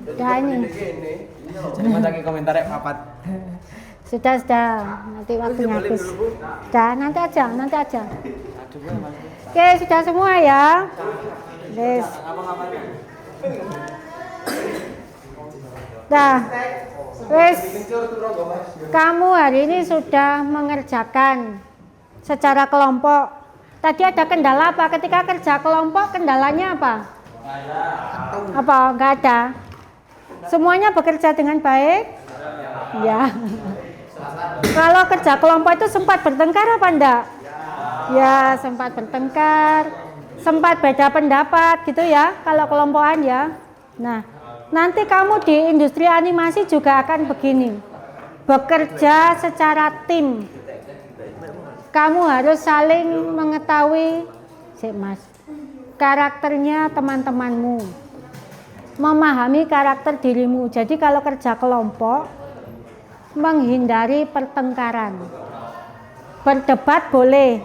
A: Udah ini.
F: Jadi mantaki komentar ya papat.
A: Sudah. Nanti waktunya habis. Sudah, nanti aja. Oke, sudah semua ya. Yes. Dah. Wes. Kamu hari ini sudah mengerjakan secara kelompok. Tadi ada kendala apa? Ketika kerja kelompok, kendalanya apa? Apa? Enggak ada. Semuanya bekerja dengan baik? Ya. Kalau kerja kelompok itu sempat bertengkar apa enggak? Ya, sempat bertengkar, sempat beda pendapat gitu ya, kalau kelompokan ya. Nah, nanti kamu di industri animasi juga akan begini. Bekerja secara tim. Kamu harus saling mengetahui, Mas, karakternya teman-temanmu. Memahami karakter dirimu. Jadi kalau kerja kelompok, menghindari pertengkaran. Berdebat boleh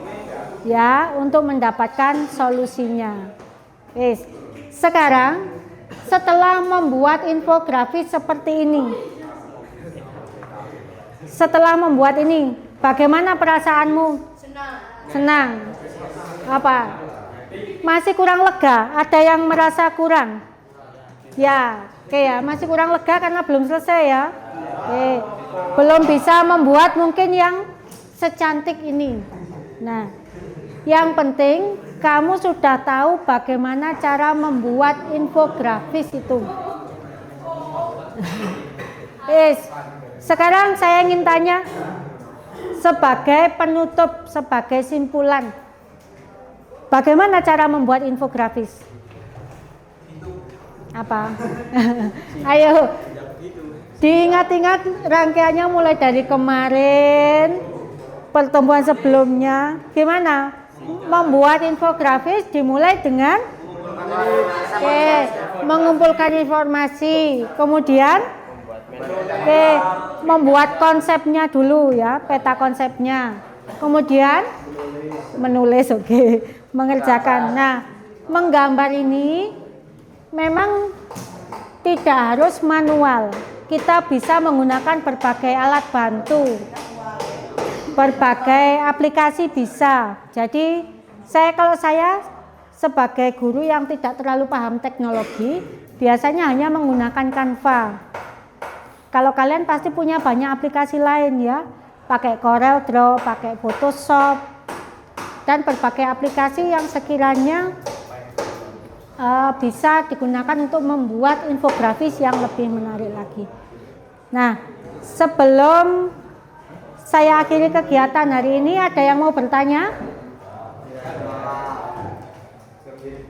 A: ya untuk mendapatkan solusinya. Sekarang setelah membuat infografis seperti ini, bagaimana perasaanmu? Senang. Apa? Masih kurang lega? Ada yang merasa kurang? Ya, oke ya, masih kurang lega karena belum selesai ya. Oke. Belum bisa membuat mungkin yang secantik ini. Nah, yang penting kamu sudah tahu bagaimana cara membuat infografis itu. Sekarang saya ingin tanya sebagai penutup, sebagai simpulan, bagaimana cara membuat infografis? Apa? Ayo, diingat-ingat rangkaiannya mulai dari kemarin. Pertemuan sebelumnya, gimana? Membuat infografis dimulai dengan mengumpulkan informasi, kemudian membuat konsepnya dulu ya, peta konsepnya, kemudian menulis, mengerjakan. Nah, menggambar ini memang tidak harus manual, kita bisa menggunakan berbagai alat bantu. Berbagai aplikasi bisa. Jadi kalau saya sebagai guru yang tidak terlalu paham teknologi, biasanya hanya menggunakan Canva. Kalau kalian pasti punya banyak aplikasi lain ya, pakai Corel Draw, pakai Photoshop, dan berbagai aplikasi yang sekiranya bisa digunakan untuk membuat infografis yang lebih menarik lagi. Nah, sebelum saya akhiri kegiatan hari ini, ada yang mau bertanya?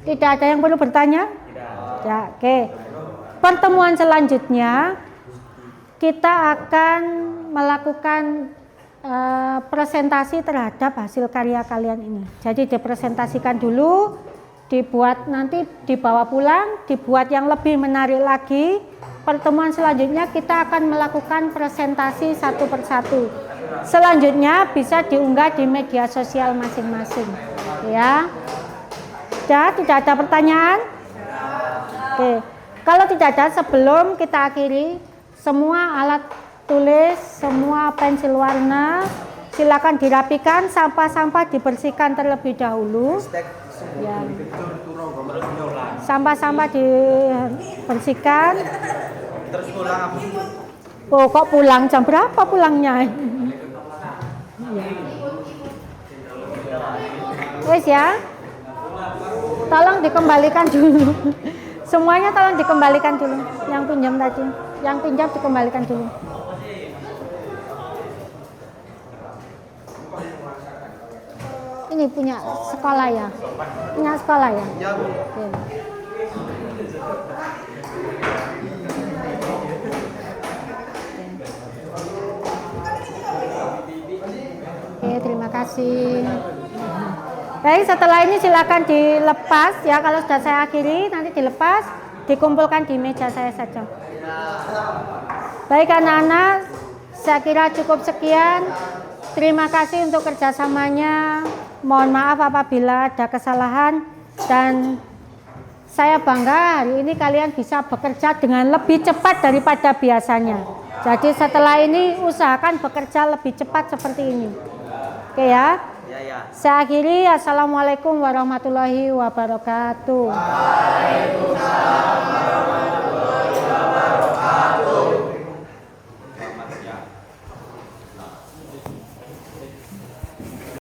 A: Tidak ada yang perlu bertanya? Ya, oke. Pertemuan selanjutnya kita akan melakukan presentasi terhadap hasil karya kalian ini. Jadi dipresentasikan dulu, dibuat nanti dibawa pulang, dibuat yang lebih menarik lagi. Pertemuan selanjutnya kita akan melakukan presentasi satu persatu. Selanjutnya bisa diunggah di media sosial masing-masing. Ya. Tidak ada pertanyaan? Oke. Kalau tidak ada, sebelum kita akhiri, semua alat tulis, semua pensil warna silakan dirapikan, sampah-sampah dibersihkan terlebih dahulu. Ya. Sampah-sampah dibersihkan.
D: Terus pulang apa?
A: Oh, kok pulang? Jam berapa pulangnya? Ya. Wes ya. Tolong dikembalikan dulu. Semuanya tolong dikembalikan dulu. Yang pinjam tadi, yang pinjam dikembalikan dulu. Ini punya sekolah ya? Punya sekolah ya? Oke. Oke, terima kasih. Baik, setelah ini silakan dilepas ya. Kalau sudah saya akhiri, nanti dilepas, dikumpulkan di meja saya saja. Baik anak-anak, saya kira cukup sekian. Terima kasih untuk kerjasamanya. Mohon maaf apabila ada kesalahan, dan saya bangga hari ini kalian bisa bekerja dengan lebih cepat daripada biasanya. Jadi setelah ini usahakan bekerja lebih cepat seperti ini. Oke ya? Saya akhiri. Assalamualaikum warahmatullahi wabarakatuh.
B: Waalaikumsalam warahmatullahi wabarakatuh.